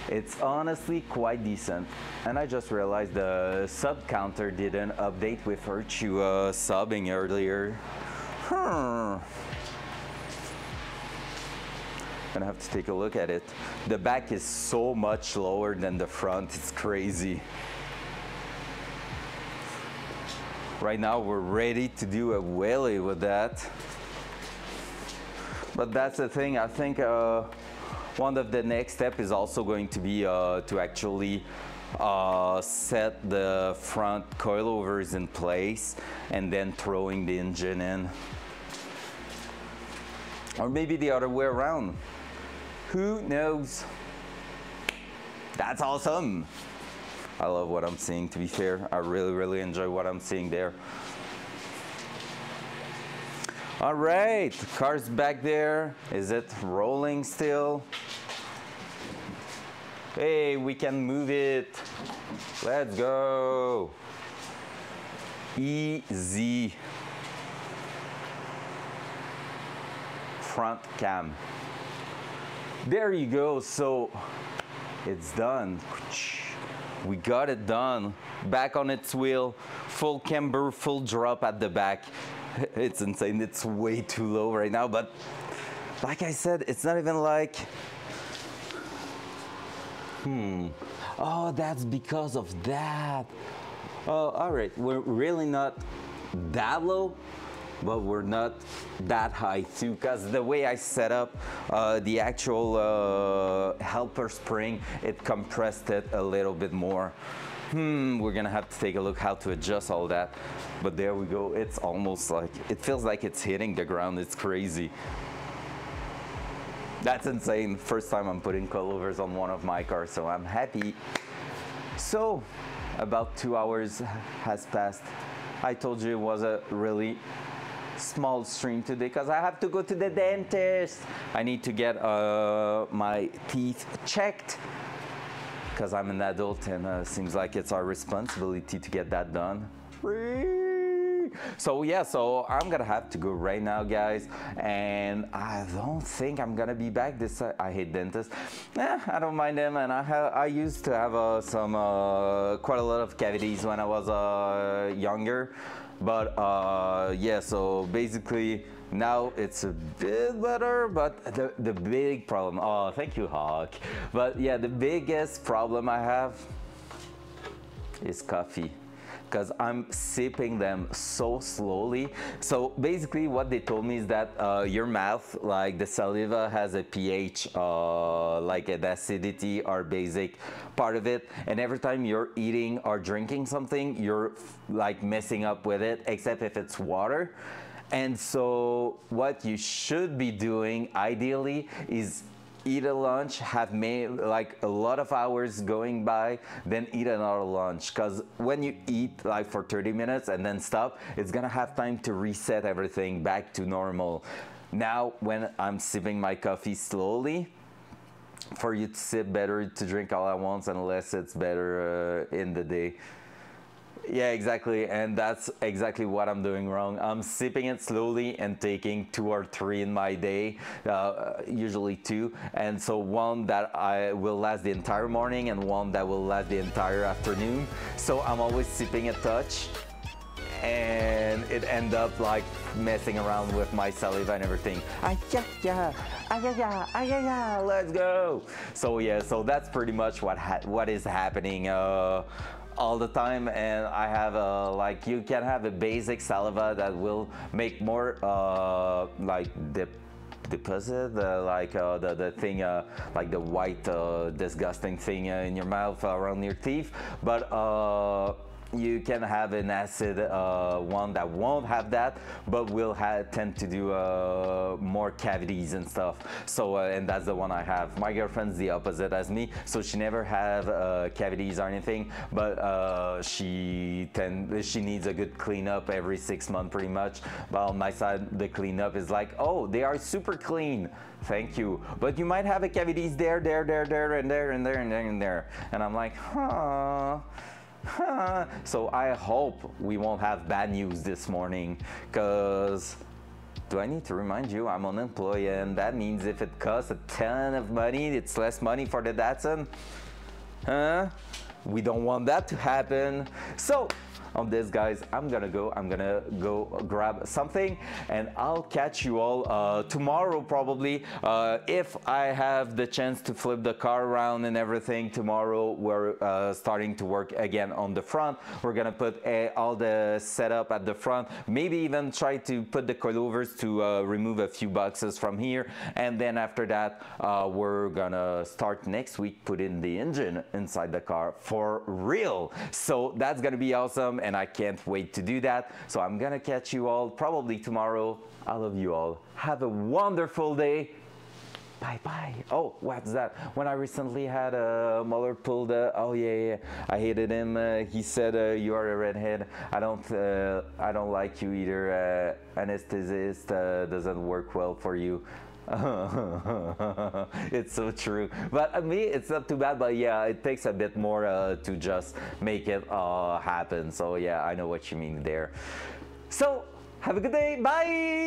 It's honestly quite decent. And I just realized the sub counter didn't update with Virtue subbing earlier. Gonna have to take a look at it. The back is so much lower than the front, it's crazy. Right now we're ready to do a wheelie with that. But that's the thing, I think one of the next step is also going to be to actually set the front coilovers in place and then throwing the engine in. Or maybe the other way around. Who knows? That's awesome. I love what I'm seeing, to be fair. I really enjoy what I'm seeing there. All right, car's back there. Is it rolling still? Hey, we can move it. Let's go. Easy. Front cam. There you go. So it's done. We got it done. Back on its wheel. Full camber, full drop at the back. It's insane. It's way too low right now, but like I said, it's not even like oh, that's because of that. Oh, all right, we're really not that low, but we're not that high too, because the way I set up the actual helper spring, it compressed it a little bit more. We're gonna have to take a look how to adjust all that. But there we go. It's almost like, it feels like it's hitting the ground. It's crazy. That's insane. First time I'm putting coilovers on one of my cars, so I'm happy. So, about 2 hours has passed. I told you it was a really small stream today because I have to go to the dentist. I need to get my teeth checked because I'm an adult and seems like it's our responsibility to get that done. So yeah, so I'm gonna have to go right now, guys, and I don't think I'm gonna be back this time. I hate dentists. I don't mind them, and I used to have some quite a lot of cavities when I was younger, but yeah, so basically now it's a bit better, but the big problem, oh, thank you, Hawk, but yeah, the biggest problem I have is coffee, because I'm sipping them so slowly. So basically what they told me is that your mouth, like the saliva, has a pH, like an acidity or basic part of it, and every time you're eating or drinking something, you're like messing up with it, except if it's water. And so what you should be doing ideally is eat a lunch, have made like a lot of hours going by, then eat another lunch, because when you eat like for 30 minutes and then stop, it's gonna have time to reset everything back to normal. Now when I'm sipping my coffee slowly, for you to sip better, to drink all at once, unless it's better in the day. Yeah, exactly, and that's exactly what I'm doing wrong. I'm sipping it slowly and taking 2 or 3 in my day, usually 2, and so one that I will last the entire morning and one that will last the entire afternoon. So I'm always sipping a touch, and it end up like messing around with my saliva and everything. Let's go. So yeah, so that's pretty much what is happening all the time. And I have like, you can have a basic saliva that will make more like deposit, like the thing, like the white disgusting thing in your mouth around your teeth, but you can have an acid one that won't have that, but will tend to do more cavities and stuff. So and that's the one I have. My girlfriend's the opposite as me, so she never have cavities or anything, but she needs a good cleanup every 6 months pretty much. But on my side, the cleanup is like, oh, they are super clean. Thank you. But you might have a cavities there, and there, and there, and there, and there. And I'm like, huh. So I hope we won't have bad news this morning, because do I need to remind you I'm unemployed, and that means if it costs a ton of money, it's less money for the Datsun? We don't want that to happen. So on this, guys, I'm gonna go grab something, and I'll catch you all tomorrow probably, if I have the chance to flip the car around and everything. Tomorrow we're starting to work again on the front. We're gonna put all the setup at the front, maybe even try to put the coilovers to remove a few boxes from here, and then after that we're gonna start next week putting the engine inside the car for real. So that's gonna be awesome, and I can't wait to do that. So I'm gonna catch you all probably tomorrow. I love you all. Have a wonderful day. Bye bye. Oh, what's that? When I recently had Muller pulled, oh yeah, I hated him. He said, you are a redhead. I don't like you either. Anesthetist doesn't work well for you. It's so true, but me it's not too bad, but yeah, it takes a bit more to just make it happen. So yeah, I know what you mean there. So have a good day. Bye.